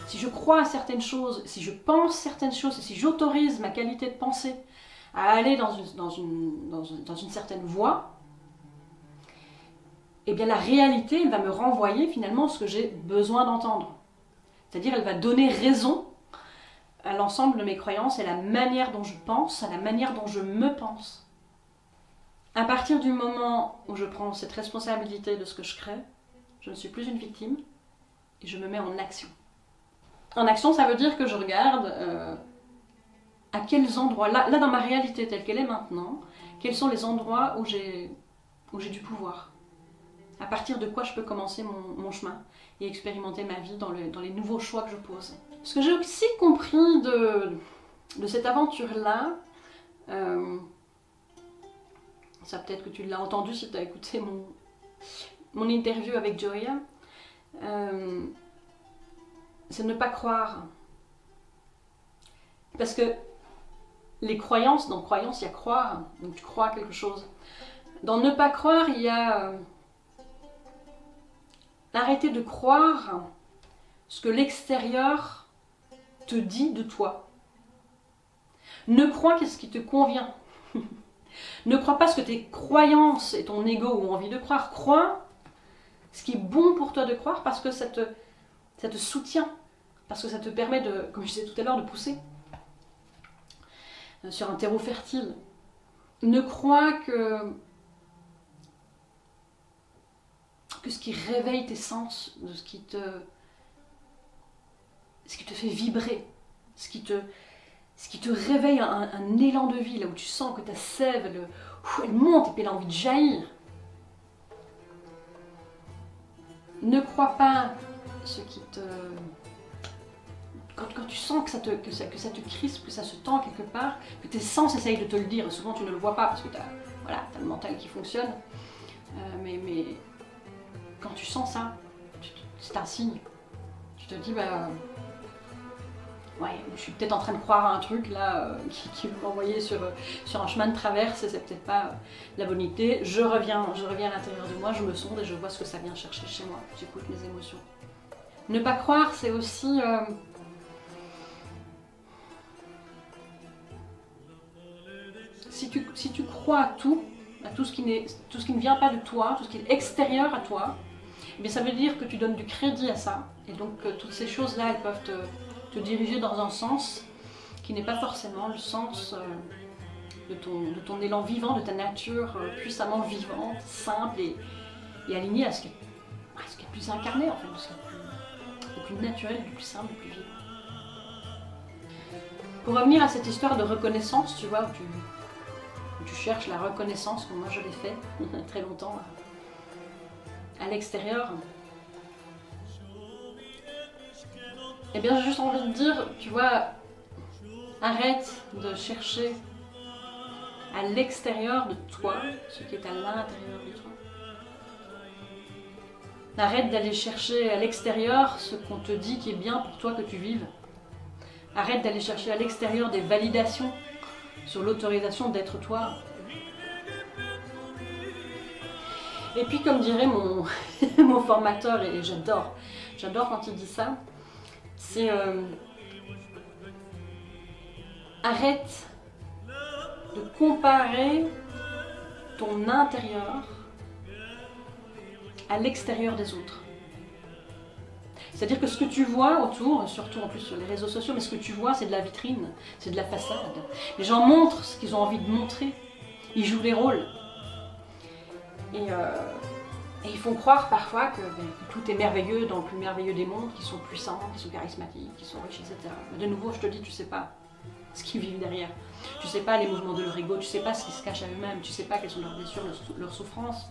si je crois à certaines choses, si je pense certaines choses, et si j'autorise ma qualité de pensée à aller dans une certaine voie, eh bien la réalité elle va me renvoyer finalement ce que j'ai besoin d'entendre. C'est-à-dire elle va donner raison à l'ensemble de mes croyances et à la manière dont je pense, à la manière dont je me pense. À partir du moment où je prends cette responsabilité de ce que je crée, je ne suis plus une victime et je me mets en action. En action, ça veut dire que je regarde à quels endroits, là dans ma réalité telle qu'elle est maintenant, quels sont les endroits où j'ai du pouvoir. À partir de quoi je peux commencer mon chemin et expérimenter ma vie dans les nouveaux choix que je pose. Ce que j'ai aussi compris de cette aventure-là, ça peut-être que tu l'as entendu si tu as écouté mon interview avec Joya, c'est ne pas croire. Parce que les croyances, dans croyance il y a croire, donc tu crois à quelque chose. Dans ne pas croire, il y a arrêter de croire ce que l'extérieur te dit de toi. Ne crois qu'est-ce qui te convient. Ne crois pas ce que tes croyances et ton ego ont envie de croire. Crois ce qui est bon pour toi de croire parce que ça te soutient, parce que ça te permet de, comme je disais tout à l'heure, de pousser sur un terreau fertile. Ne crois que ce qui réveille tes sens, de ce qui te fait vibrer, ce qui te réveille un élan de vie, là où tu sens que ta sève, elle monte et puis elle a envie de jaillir. Ne crois pas ce qui te... Quand tu sens que ça te crispe, que ça se tend quelque part, que tes sens essayent de te le dire, souvent tu ne le vois pas parce que tu as le mental qui fonctionne, mais quand tu sens ça, c'est un signe. Tu te dis, ouais, je suis peut-être en train de croire à un truc là qui va m'envoyer sur un chemin de traverse et c'est peut-être pas la bonne idée. Je reviens à l'intérieur de moi, je me sonde et je vois ce que ça vient chercher chez moi. J'écoute mes émotions. Ne pas croire, c'est aussi... Si tu crois à tout ce qui ne vient pas de toi, tout ce qui est extérieur à toi, eh bien ça veut dire que tu donnes du crédit à ça. Et donc toutes ces choses-là, elles peuvent te diriger dans un sens qui n'est pas forcément le sens de ton élan vivant, de ta nature puissamment vivante, simple et alignée à ce qui est plus incarné en fait, de ce qui est le plus naturel, le plus simple, le plus vivant. Pour revenir à cette histoire de reconnaissance, tu vois, où tu cherches la reconnaissance, comme moi je l'ai fait très longtemps à l'extérieur, eh bien j'ai juste envie de dire, tu vois, arrête de chercher à l'extérieur de toi ce qui est à l'intérieur de toi. Arrête d'aller chercher à l'extérieur ce qu'on te dit qui est bien pour toi que tu vives. Arrête d'aller chercher à l'extérieur des validations sur l'autorisation d'être toi. Et puis comme dirait mon formateur, et j'adore quand il dit ça, c'est arrête de comparer ton intérieur à l'extérieur des autres. C'est-à-dire que ce que tu vois autour, surtout en plus sur les réseaux sociaux, mais ce que tu vois, c'est de la vitrine, c'est de la façade. Les gens montrent ce qu'ils ont envie de montrer. Ils jouent les rôles. Et ils font croire parfois que tout est merveilleux dans le plus merveilleux des mondes, qu'ils sont puissants, qu'ils sont charismatiques, qu'ils sont riches, etc. Mais de nouveau, je te dis, tu sais pas ce qu'ils vivent derrière. Tu sais pas les mouvements de leur ego, tu sais pas ce qui se cache à eux-mêmes, tu sais pas quelles sont leurs blessures, leurs souffrances,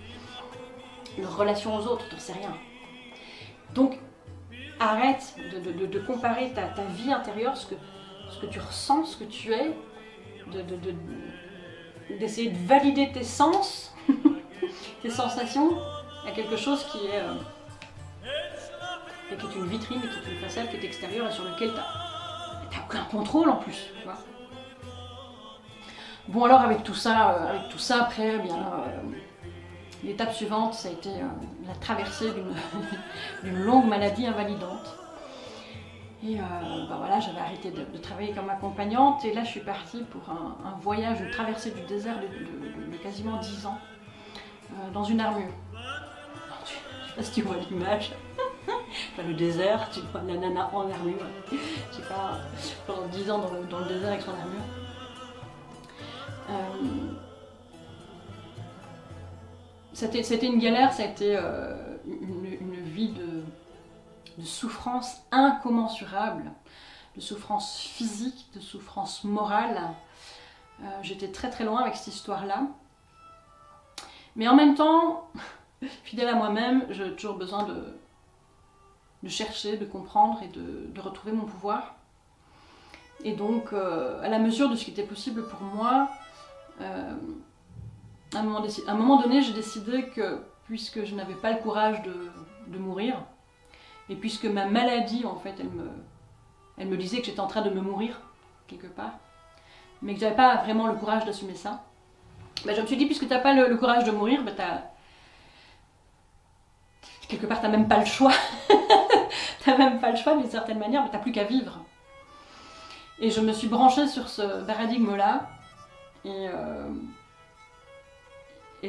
leurs relations aux autres, tu n'en sais rien. Donc, arrête de comparer ta vie intérieure, ce que tu ressens, ce que tu es, d'essayer de valider tes sens, tes sensations, à quelque chose qui est une vitrine, qui est une façade, qui est extérieure et sur lequel tu n'as aucun contrôle en plus. Tu vois. Bon alors avec tout ça après, eh bien, l'étape suivante, ça a été la traversée d'une longue maladie invalidante. Et voilà, j'avais arrêté de travailler comme accompagnante et là je suis partie pour un voyage, une traversée du désert de quasiment 10 ans dans une armure. Je sais pas si tu vois l'image. Enfin, le désert, tu vois la nana en armure. Je sais pas, pendant 10 ans dans le désert avec son armure. C'était une galère, ça a été une vie de souffrance incommensurable, de souffrance physique, de souffrance morale. J'étais très très loin avec cette histoire-là. Mais en même temps, fidèle à moi-même, j'ai toujours besoin de chercher, de comprendre et de retrouver mon pouvoir. Et donc, à la mesure de ce qui était possible pour moi, à un moment donné, j'ai décidé que, puisque je n'avais pas le courage de mourir, et puisque ma maladie, en fait, elle me disait que j'étais en train de me mourir, quelque part, mais que j'avais pas vraiment le courage d'assumer ça, ben, je me suis dit, puisque tu n'as pas le courage de mourir, ben quelque part, tu n'as même pas le choix. Tu n'as même pas le choix, d'une certaine manière, mais tu n'as plus qu'à vivre. Et je me suis branchée sur ce paradigme-là, et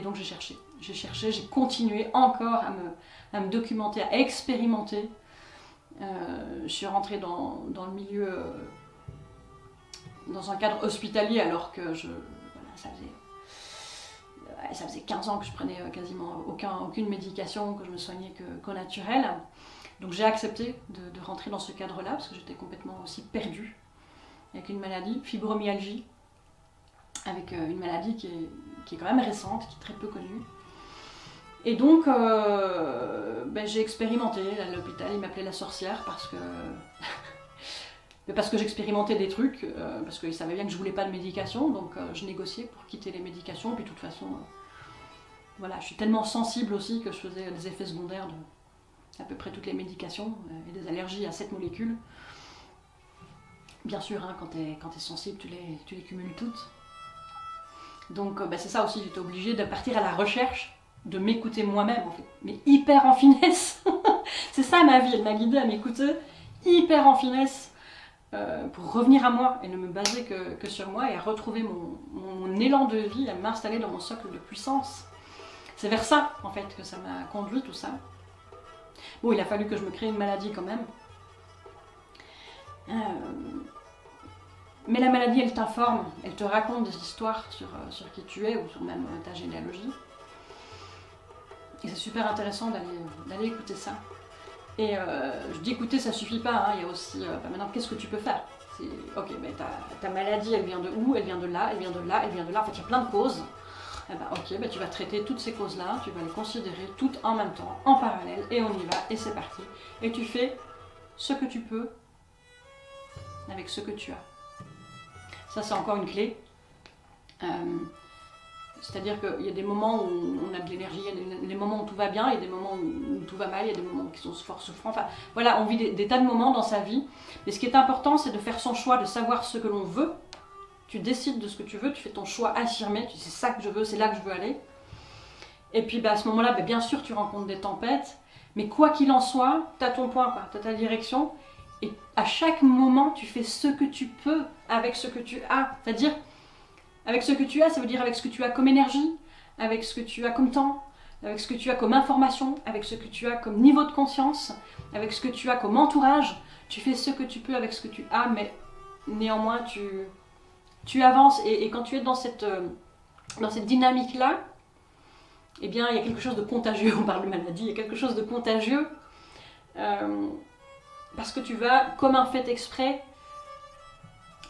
donc j'ai cherché, j'ai continué encore à me documenter, à expérimenter. Je suis rentrée dans le milieu, dans un cadre hospitalier, alors que ça faisait 15 ans que je prenais quasiment aucune médication, que je me soignais qu'au naturel. Donc j'ai accepté de rentrer dans ce cadre-là, parce que j'étais complètement aussi perdue, avec une maladie, fibromyalgie, avec une maladie qui est quand même récente, qui est très peu connue. Et donc, j'ai expérimenté. À l'hôpital, ils m'appelaient la sorcière parce que j'expérimentais des trucs, parce qu'ils savaient bien que je voulais pas de médication, donc je négociais pour quitter les médications. Puis de toute façon, voilà, je suis tellement sensible aussi que je faisais des effets secondaires de à peu près toutes les médications et des allergies à 7 molécules. Bien sûr, hein, quand tu es sensible, tu les cumules toutes. Donc c'est ça aussi, j'étais obligée de partir à la recherche de m'écouter moi-même en fait, mais hyper en finesse. C'est ça ma vie, elle m'a guidée à m'écouter hyper en finesse pour revenir à moi et ne me baser que sur moi et à retrouver mon élan de vie, à m'installer dans mon socle de puissance. C'est vers ça en fait que ça m'a conduit tout ça. Bon, il a fallu que je me crée une maladie quand même. Mais la maladie, elle t'informe, elle te raconte des histoires sur qui tu es ou sur même ta généalogie. Et c'est super intéressant d'aller écouter ça. Et je dis écouter, ça suffit pas, hein. Il y a aussi, maintenant, qu'est-ce que tu peux faire? Ok, ta maladie, elle vient de où? Elle vient de là, elle vient de là, elle vient de là. En fait, il y a plein de causes. Ok, tu vas traiter toutes ces causes-là, tu vas les considérer toutes en même temps, en parallèle, et on y va, et c'est parti. Et tu fais ce que tu peux avec ce que tu as. Ça, c'est encore une clé. C'est-à-dire qu'il y a des moments où on a de l'énergie, il y a des moments où tout va bien, il y a des moments où tout va mal, il y a des moments qui sont fort souffrants. Enfin, voilà, on vit des tas de moments dans sa vie. Mais ce qui est important, c'est de faire son choix, de savoir ce que l'on veut. Tu décides de ce que tu veux, tu fais ton choix affirmé, tu dis c'est ça que je veux, c'est là que je veux aller. Et puis à ce moment-là, bien sûr, tu rencontres des tempêtes, mais quoi qu'il en soit, tu as ton point, tu as ta direction. Et à chaque moment, tu fais ce que tu peux avec ce que tu as. C'est-à-dire, avec ce que tu as, ça veut dire avec ce que tu as comme énergie, avec ce que tu as comme temps, avec ce que tu as comme information, avec ce que tu as comme niveau de conscience, avec ce que tu as comme entourage. Tu fais ce que tu peux avec ce que tu as, mais néanmoins tu avances. Et quand tu es dans cette dynamique-là, eh bien, il y a quelque chose de contagieux. On parle de maladie, il y a quelque chose de contagieux. Parce que tu vas, comme un fait exprès,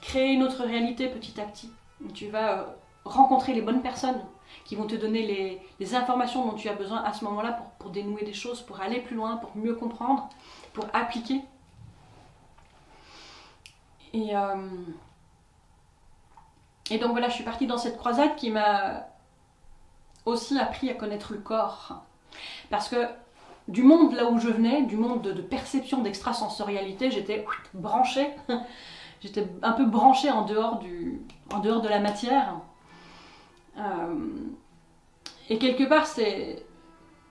créer une autre réalité petit à petit. Tu vas rencontrer les bonnes personnes qui vont te donner les informations dont tu as besoin à ce moment-là pour dénouer des choses, pour aller plus loin, pour mieux comprendre, pour appliquer. Et donc voilà, je suis partie dans cette croisade qui m'a aussi appris à connaître le corps. Parce que du monde là où je venais, du monde de perception d'extrasensorialité, j'étais branchée. J'étais un peu branchée en dehors de la matière. Et quelque part,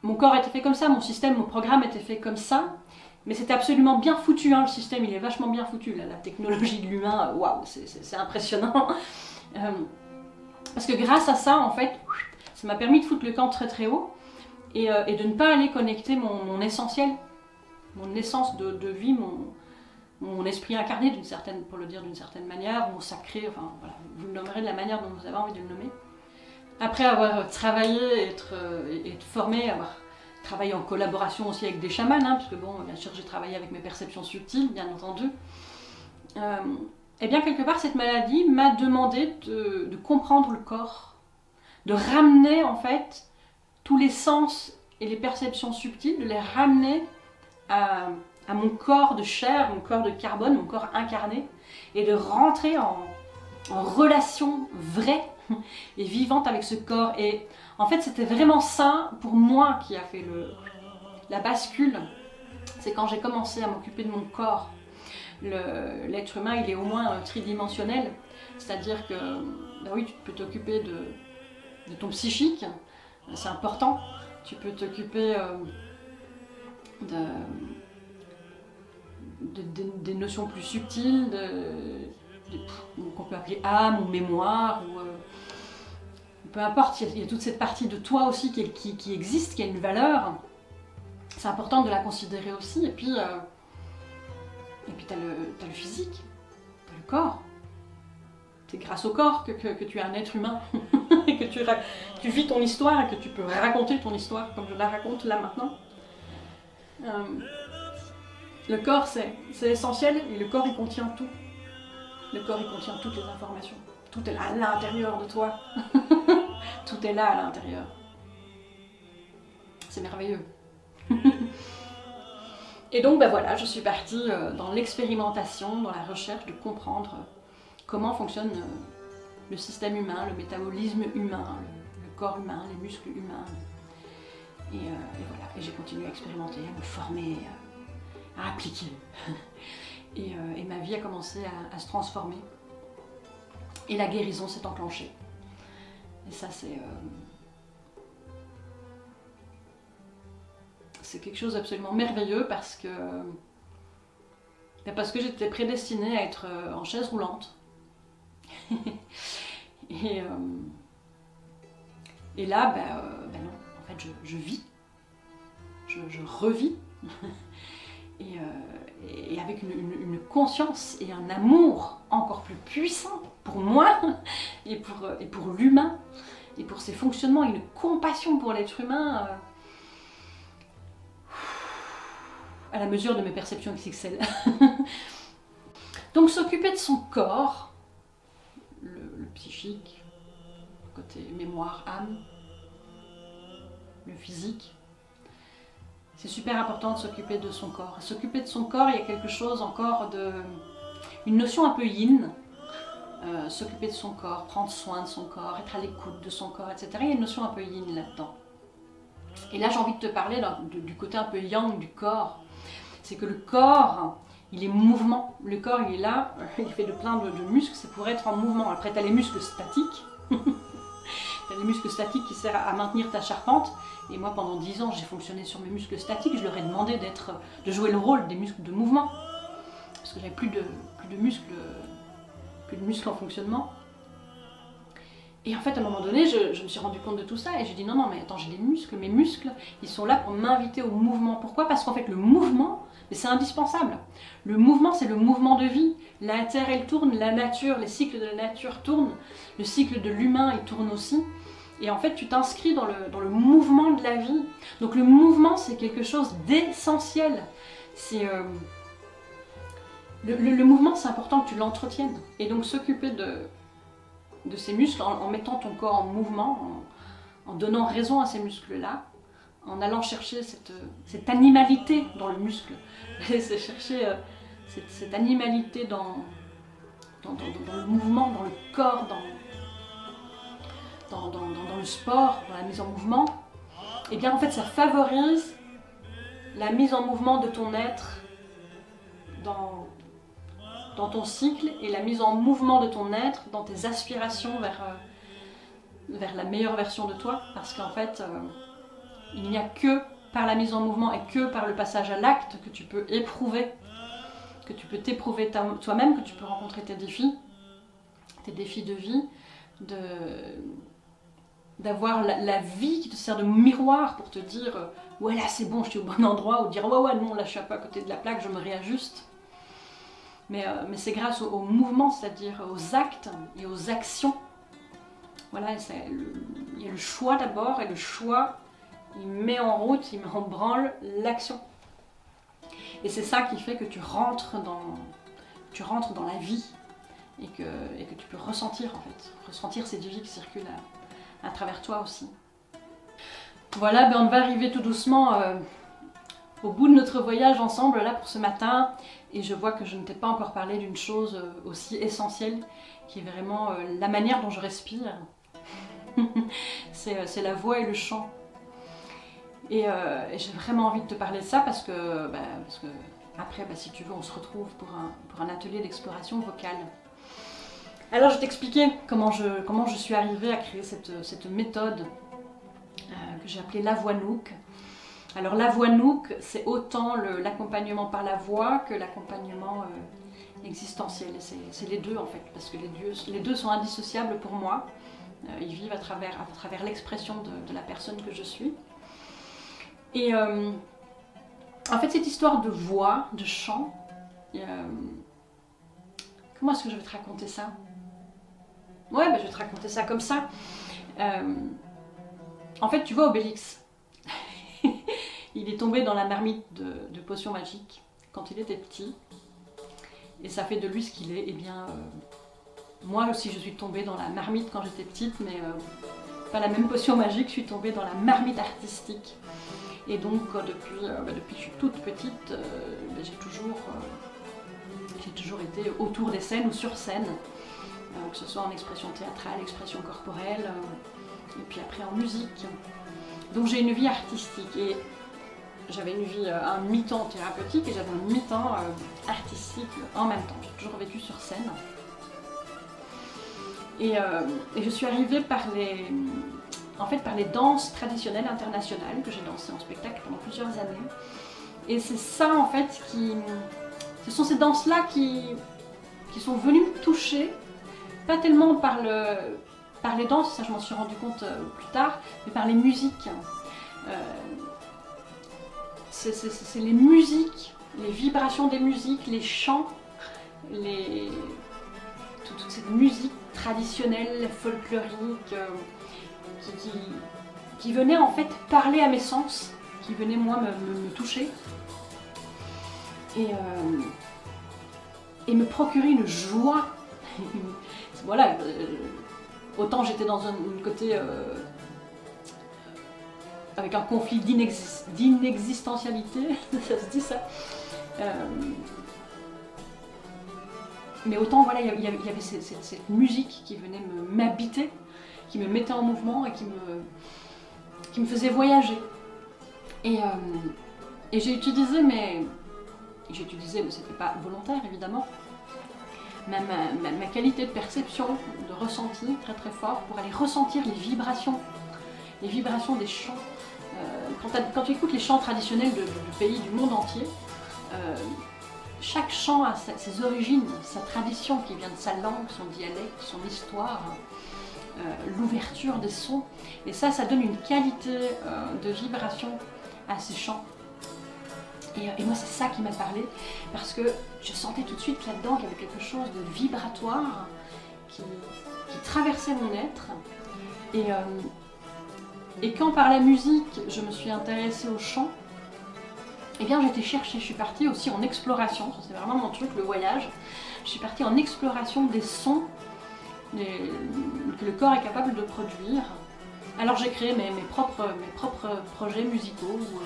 mon corps était fait comme ça, mon système, mon programme était fait comme ça. Mais c'était absolument bien foutu, hein, le système, il est vachement bien foutu. Là, la technologie de l'humain, waouh, c'est impressionnant. Parce que grâce à ça, en fait, ça m'a permis de foutre le camp très très haut et de ne pas aller connecter mon essentiel, mon essence de vie, mon esprit incarné, pour le dire d'une certaine manière, mon sacré, enfin voilà, vous le nommerez de la manière dont vous avez envie de le nommer. Après avoir travaillé et être formé, avoir travaillé en collaboration aussi avec des chamans, hein, parce que bon, bien sûr j'ai travaillé avec mes perceptions subtiles, bien entendu. Et bien quelque part cette maladie m'a demandé de comprendre le corps, de ramener en fait tous les sens et les perceptions subtiles, de les ramener à mon corps de chair, mon corps de carbone, mon corps incarné, et de rentrer en relation vraie et vivante avec ce corps. Et en fait c'était vraiment ça pour moi qui a fait la bascule. C'est quand j'ai commencé à m'occuper de mon corps. L'être humain il est au moins tridimensionnel, c'est-à-dire que bah oui, tu peux t'occuper de ton psychique, c'est important. Tu peux t'occuper des notions plus subtiles, qu'on peut appeler âme ou mémoire, ou peu importe, il y a toute cette partie de toi aussi qui existe, qui a une valeur. C'est important de la considérer aussi. Et puis t'as le physique, t'as le corps. C'est grâce au corps que tu es un être humain, et que tu vis ton histoire et que tu peux raconter ton histoire comme je la raconte là maintenant. Le corps c'est essentiel et le corps il contient tout. Le corps il contient toutes les informations. Tout est là à l'intérieur de toi. Tout est là à l'intérieur. C'est merveilleux. Et donc ben voilà, je suis partie dans l'expérimentation, dans la recherche de comprendre comment fonctionne le système humain, le métabolisme humain, le corps humain, les muscles humains. Et voilà, et j'ai continué à expérimenter, à me former, à appliquer. Et ma vie a commencé à se transformer. Et la guérison s'est enclenchée. Et ça c'est quelque chose d'absolument merveilleux parce que j'étais prédestinée à être en chaise roulante. Et là, non, en fait je vis, je revis, et avec une conscience et un amour encore plus puissant pour moi et pour l'humain et pour ses fonctionnements, et une compassion pour l'être humain à la mesure de mes perceptions XXL. Donc s'occuper de son corps, le psychique, le côté mémoire, âme, le physique, c'est super important de s'occuper de son corps. S'occuper de son corps, il y a quelque chose encore une notion un peu yin. S'occuper de son corps, prendre soin de son corps, être à l'écoute de son corps, etc. Il y a une notion un peu yin là-dedans. Et là j'ai envie de te parler du côté un peu yang du corps. C'est que le corps, il est mouvement. Le corps il est là, il fait plein de muscles, c'est pour être en mouvement. Après tu as les muscles statiques. Tu as les muscles statiques qui servent à maintenir ta charpente. Et moi pendant 10 ans j'ai fonctionné sur mes muscles statiques. Je leur ai demandé de jouer le rôle des muscles de mouvement. Parce que j'avais plus de muscles en fonctionnement. Et en fait, à un moment donné, je me suis rendu compte de tout ça et j'ai dit non, non, mais attends, j'ai des muscles. Mes muscles, ils sont là pour m'inviter au mouvement. Pourquoi? Parce qu'en fait, le mouvement, c'est indispensable. Le mouvement, c'est le mouvement de vie. La Terre, elle tourne, la nature, les cycles de la nature tournent. Le cycle de l'humain, il tourne aussi. Et en fait, tu t'inscris dans le mouvement de la vie. Donc le mouvement, c'est quelque chose d'essentiel. C'est... Le mouvement, c'est important que tu l'entretiennes. Et donc s'occuper de ces muscles en mettant ton corps en mouvement, en donnant raison à ces muscles-là, en allant chercher cette animalité dans le muscle. C'est chercher cette animalité dans le mouvement, dans le corps, dans le sport, dans la mise en mouvement. Et bien en fait, ça favorise la mise en mouvement de ton être dans ton cycle et la mise en mouvement de ton être dans tes aspirations vers la meilleure version de toi, parce qu'en fait il n'y a que par la mise en mouvement et que par le passage à l'acte que tu peux éprouver, que tu peux t'éprouver toi-même, que tu peux rencontrer tes défis de vie, d'avoir la vie qui te sert de miroir pour te dire ouais là c'est bon, je suis au bon endroit, ou dire ouais non là je suis un peu à côté de la plaque, je me réajuste. Mais c'est grâce au mouvement, c'est-à-dire aux actes et aux actions. Voilà, il y a le choix d'abord, et le choix, il met en route, il met en branle l'action. Et c'est ça qui fait que tu rentres dans la vie, et que tu peux ressentir en fait, ressentir cette vie qui circule à travers toi aussi. Voilà, on va arriver tout doucement au bout de notre voyage ensemble là pour ce matin. Et je vois que je ne t'ai pas encore parlé d'une chose aussi essentielle, qui est vraiment la manière dont je respire. c'est la voix et le chant. Et j'ai vraiment envie de te parler de ça parce que après, si tu veux, on se retrouve pour un atelier d'exploration vocale. Alors je vais t'expliquer comment je suis arrivée à créer cette méthode que j'ai appelée la voix Nook. Alors la voix Nook, c'est autant l'accompagnement par la voix que l'accompagnement existentiel. C'est les deux en fait, parce que les deux sont indissociables pour moi. Ils vivent à travers l'expression de la personne que je suis. Et en fait, cette histoire de voix, de chant, comment est-ce que je vais te raconter ça? Ouais, je vais te raconter ça comme ça. En fait, tu vois Obélix. Il est tombé dans la marmite de potions magiques quand il était petit. Et ça fait de lui ce qu'il est. Eh bien, moi aussi je suis tombée dans la marmite quand j'étais petite, mais pas la même potion magique, je suis tombée dans la marmite artistique. Et donc depuis que je suis toute petite, j'ai toujours été autour des scènes ou sur scène, que ce soit en expression théâtrale, expression corporelle, et puis après en musique. Donc j'ai une vie artistique et j'avais une vie un mi-temps thérapeutique et j'avais un mi-temps artistique en même temps. J'ai toujours vécu sur scène. Et je suis arrivée par les danses traditionnelles internationales que j'ai dansées en spectacle pendant plusieurs années. Et c'est ça en fait ce sont ces danses-là qui sont venues me toucher, pas tellement par les danses, ça je m'en suis rendu compte plus tard, mais par les musiques. C'est les musiques, les vibrations des musiques, les chants, toute cette musique traditionnelle, folklorique, qui venait en fait parler à mes sens, qui venait moi me toucher et me procurer une joie. Voilà, autant j'étais dans un côté avec un conflit d'inexistentialité, ça se dit ça. Mais autant voilà, il y avait cette musique qui venait m'habiter, qui me mettait en mouvement et qui me faisait voyager. Et j'ai utilisé, mais c'était pas volontaire évidemment, ma qualité de perception, de ressenti très très fort pour aller ressentir les vibrations des chants. Quand tu écoutes les chants traditionnels de pays du monde entier, chaque chant a ses origines, sa tradition qui vient de sa langue, son dialecte, son histoire. l'ouverture des sons. Et ça donne une qualité de vibration à ces chants. Et moi, c'est ça qui m'a parlé, parce que je sentais tout de suite là-dedans qu'il y avait quelque chose de vibratoire qui traversait mon être. Et quand par la musique, je me suis intéressée au chant, eh bien j'étais chercher, je suis partie aussi en exploration, c'est vraiment mon truc, le voyage. Je suis partie en exploration des sons que le corps est capable de produire. Alors j'ai créé mes propres projets musicaux où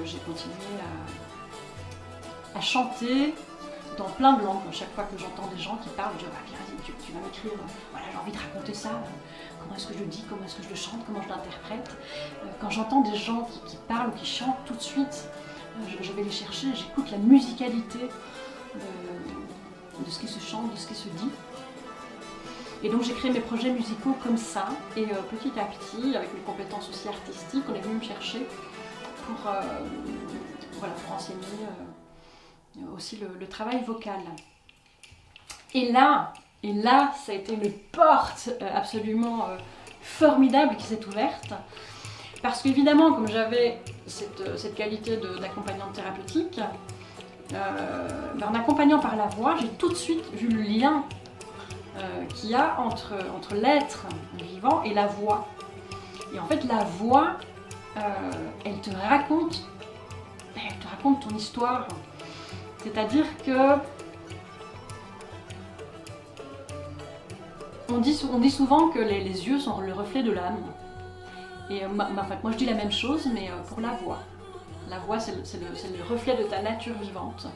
j'ai continué à chanter dans plein de langues. Chaque fois que j'entends des gens qui parlent, je dis viens, tu vas m'écrire, voilà, j'ai envie de raconter ça, comment est-ce que je le dis, comment est-ce que je le chante, comment je l'interprète. Quand j'entends des gens qui parlent ou qui chantent, tout de suite, je vais les chercher, j'écoute la musicalité de ce qui se chante, de ce qui se dit. Et donc j'ai créé mes projets musicaux comme ça, et petit à petit, avec mes compétences aussi artistiques, on est venu me chercher pour enseigner aussi le travail vocal. Et là, ça a été une porte absolument formidable qui s'est ouverte, parce qu'évidemment, comme j'avais cette qualité d'accompagnante thérapeutique, en accompagnant par la voix, j'ai tout de suite vu le lien qu'il y a entre l'être vivant et la voix. Et en fait, la voix, elle te raconte ton histoire. C'est-à-dire que on dit souvent que les yeux sont le reflet de l'âme. Et moi je dis la même chose, mais pour la voix. La voix, c'est le reflet de ta nature vivante.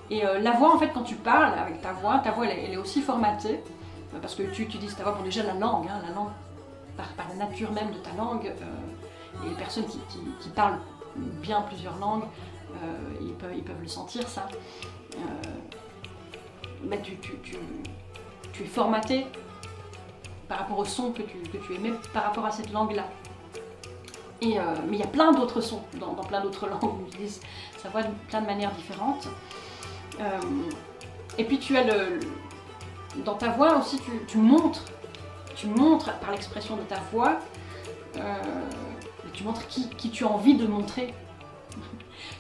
Et la voix, en fait, quand tu parles avec ta voix elle est aussi formatée, parce que tu utilises ta voix pour déjà la langue, par la nature même de ta langue. Et les personnes qui parlent bien plusieurs langues, ils peuvent le sentir, ça. Mais tu es formaté par rapport au son que tu émets par rapport à cette langue-là. Mais il y a plein d'autres sons dans plein d'autres langues, on utilise sa voix de plein de manières différentes. Et puis tu as dans ta voix aussi, tu montres par l'expression de ta voix, tu montres qui tu as envie de montrer.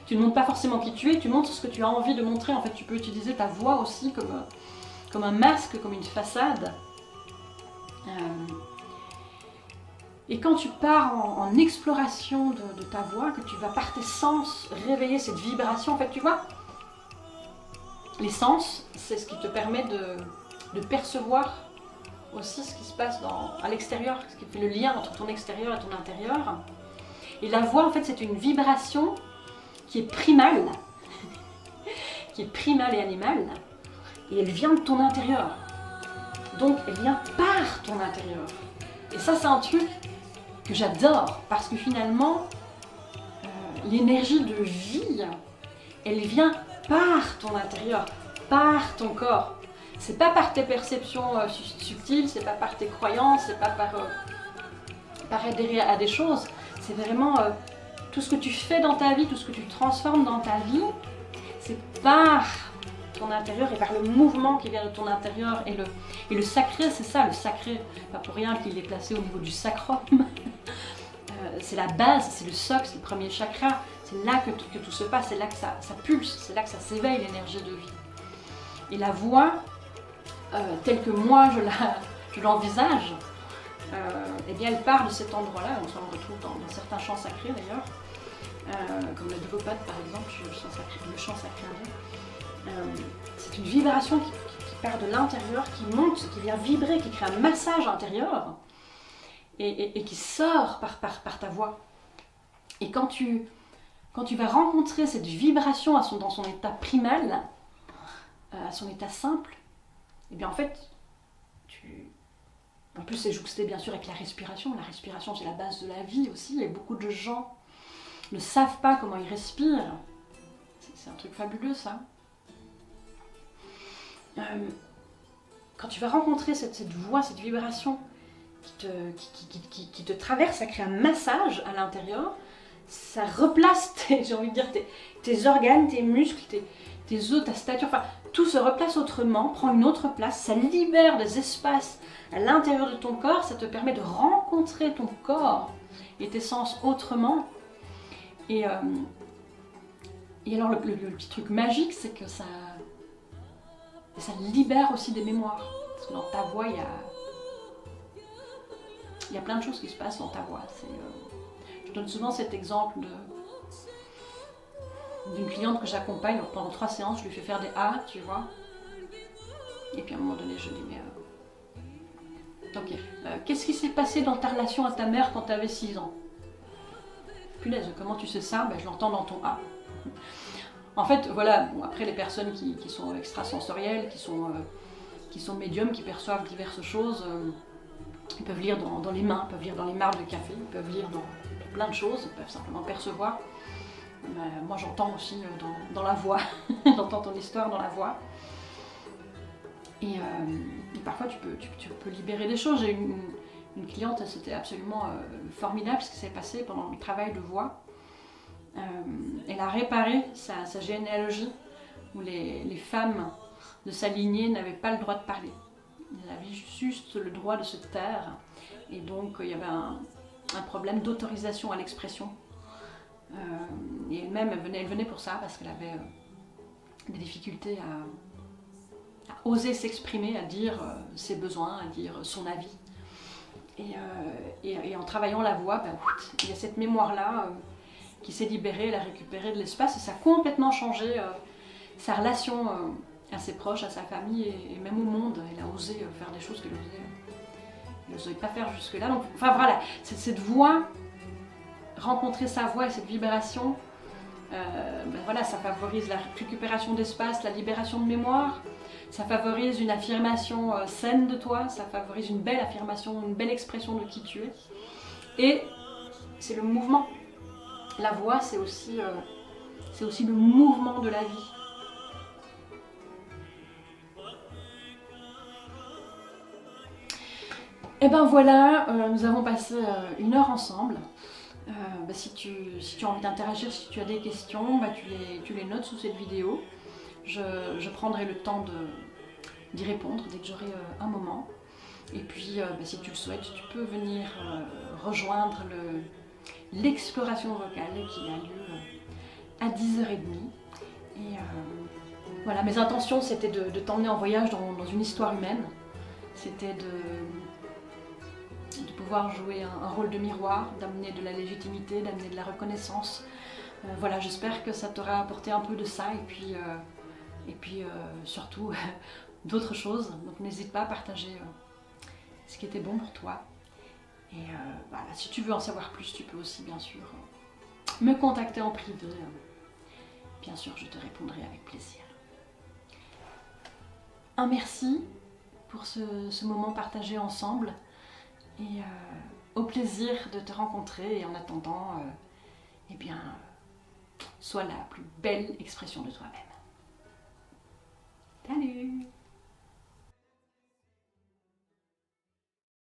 Tu ne montres pas forcément qui tu es, tu montres ce que tu as envie de montrer. En fait, tu peux utiliser ta voix aussi comme un masque, comme une façade. Et quand tu pars en exploration de ta voix, que tu vas par tes sens réveiller cette vibration, en fait, tu vois, les sens, c'est ce qui te permet de percevoir aussi ce qui se passe à l'extérieur, ce qui fait le lien entre ton extérieur et ton intérieur. Et la voix, en fait, c'est une vibration qui est primale, qui est primale et animale, et elle vient de ton intérieur. Donc, elle vient par ton intérieur. Et ça, c'est un truc que j'adore, parce que finalement, l'énergie de vie, elle vient par ton intérieur, par ton corps. C'est pas par tes perceptions subtiles, c'est pas par tes croyances, c'est pas par adhérer à des choses. C'est vraiment tout ce que tu fais dans ta vie, tout ce que tu transformes dans ta vie, c'est par ton intérieur et par le mouvement qui vient de ton intérieur. Et le sacré, c'est ça, le sacré, pas pour rien qu'il est placé au niveau du sacrum. C'est la base, c'est le socle, c'est le premier chakra. C'est là que tout se passe, c'est là que ça pulse, c'est là que ça s'éveille, l'énergie de vie. Et la voix, telle que moi je l'envisage, eh bien elle part de cet endroit-là. On s'en retrouve dans certains chants sacrés d'ailleurs, comme le Dhrupad par exemple, le chant sacré indien. C'est une vibration qui part de l'intérieur, qui monte, qui vient vibrer, qui crée un massage intérieur et qui sort par ta voix. Et quand tu vas rencontrer cette vibration dans son état primal, à son état simple, et bien en fait, en plus c'est jouxté bien sûr avec la respiration. La respiration, c'est la base de la vie aussi, et beaucoup de gens ne savent pas comment ils respirent. C'est un truc fabuleux, ça. Quand tu vas rencontrer cette voix, cette vibration qui te traverse, ça crée un massage à l'intérieur, ça replace j'ai envie de dire, tes organes, tes muscles, tes os, ta stature, enfin tout se replace autrement, prend une autre place, ça libère des espaces à l'intérieur de ton corps, ça te permet de rencontrer ton corps et tes sens autrement. Et alors le petit truc magique, c'est que ça libère aussi des mémoires. Parce que dans ta voix, il y a plein de choses qui se passent dans ta voix. Je donne souvent cet exemple d'une cliente que j'accompagne. Pendant 3 séances, je lui fais faire des A, tu vois. Et puis à un moment donné, je lui dis, mais ok, qu'est-ce qui s'est passé dans ta relation à ta mère quand tu avais 6 ans? Punaise, comment tu sais ça? Ben, je l'entends dans ton A. En fait, voilà, bon, après les personnes qui sont extrasensorielles, qui sont médiums, qui perçoivent diverses choses, ils peuvent lire dans les mains, ils peuvent lire dans les marques de café, ils peuvent lire dans plein de choses, ils peuvent simplement percevoir. Moi j'entends aussi dans la voix, j'entends ton histoire dans la voix. Et parfois tu peux libérer des choses. J'ai une cliente, c'était absolument formidable ce qui s'est passé pendant le travail de voix. Elle a réparé sa généalogie où les femmes de sa lignée n'avaient pas le droit de parler. Elles avaient juste le droit de se taire. Et donc il y avait un problème d'autorisation à l'expression. Et elle-même, elle venait pour ça parce qu'elle avait des difficultés à oser s'exprimer, à dire ses besoins, à dire son avis. Et en travaillant la voix, ben, il y a cette mémoire-là qui s'est libérée, elle a récupéré de l'espace et ça a complètement changé sa relation à ses proches, à sa famille et même au monde. Elle a osé faire des choses qu'elle n'osait pas faire jusque-là. Donc, enfin voilà, cette voix, rencontrer sa voix et cette vibration, ben voilà, ça favorise la récupération d'espace, la libération de mémoire, ça favorise une affirmation saine de toi, ça favorise une belle affirmation, une belle expression de qui tu es. Et c'est le mouvement. La voix, c'est aussi le mouvement de la vie. Et ben voilà, nous avons passé 1 heure ensemble. Bah, si tu as envie d'interagir, si tu as des questions, bah, tu les notes sous cette vidéo. Je prendrai le temps d'y répondre dès que j'aurai un moment. Et puis, bah, si tu le souhaites, tu peux venir rejoindre l'exploration vocale qui a lieu à 10h30. Et voilà, mes intentions, c'était de t'emmener en voyage dans une histoire humaine. C'était de pouvoir jouer un rôle de miroir, d'amener de la légitimité, d'amener de la reconnaissance. Voilà, j'espère que ça t'aura apporté un peu de ça et puis surtout d'autres choses. Donc n'hésite pas à partager ce qui était bon pour toi. Et voilà, si tu veux en savoir plus, tu peux aussi bien sûr me contacter en privé. Bien sûr, je te répondrai avec plaisir. Un merci pour ce moment partagé ensemble. Et au plaisir de te rencontrer et en attendant, eh bien, sois la plus belle expression de toi-même.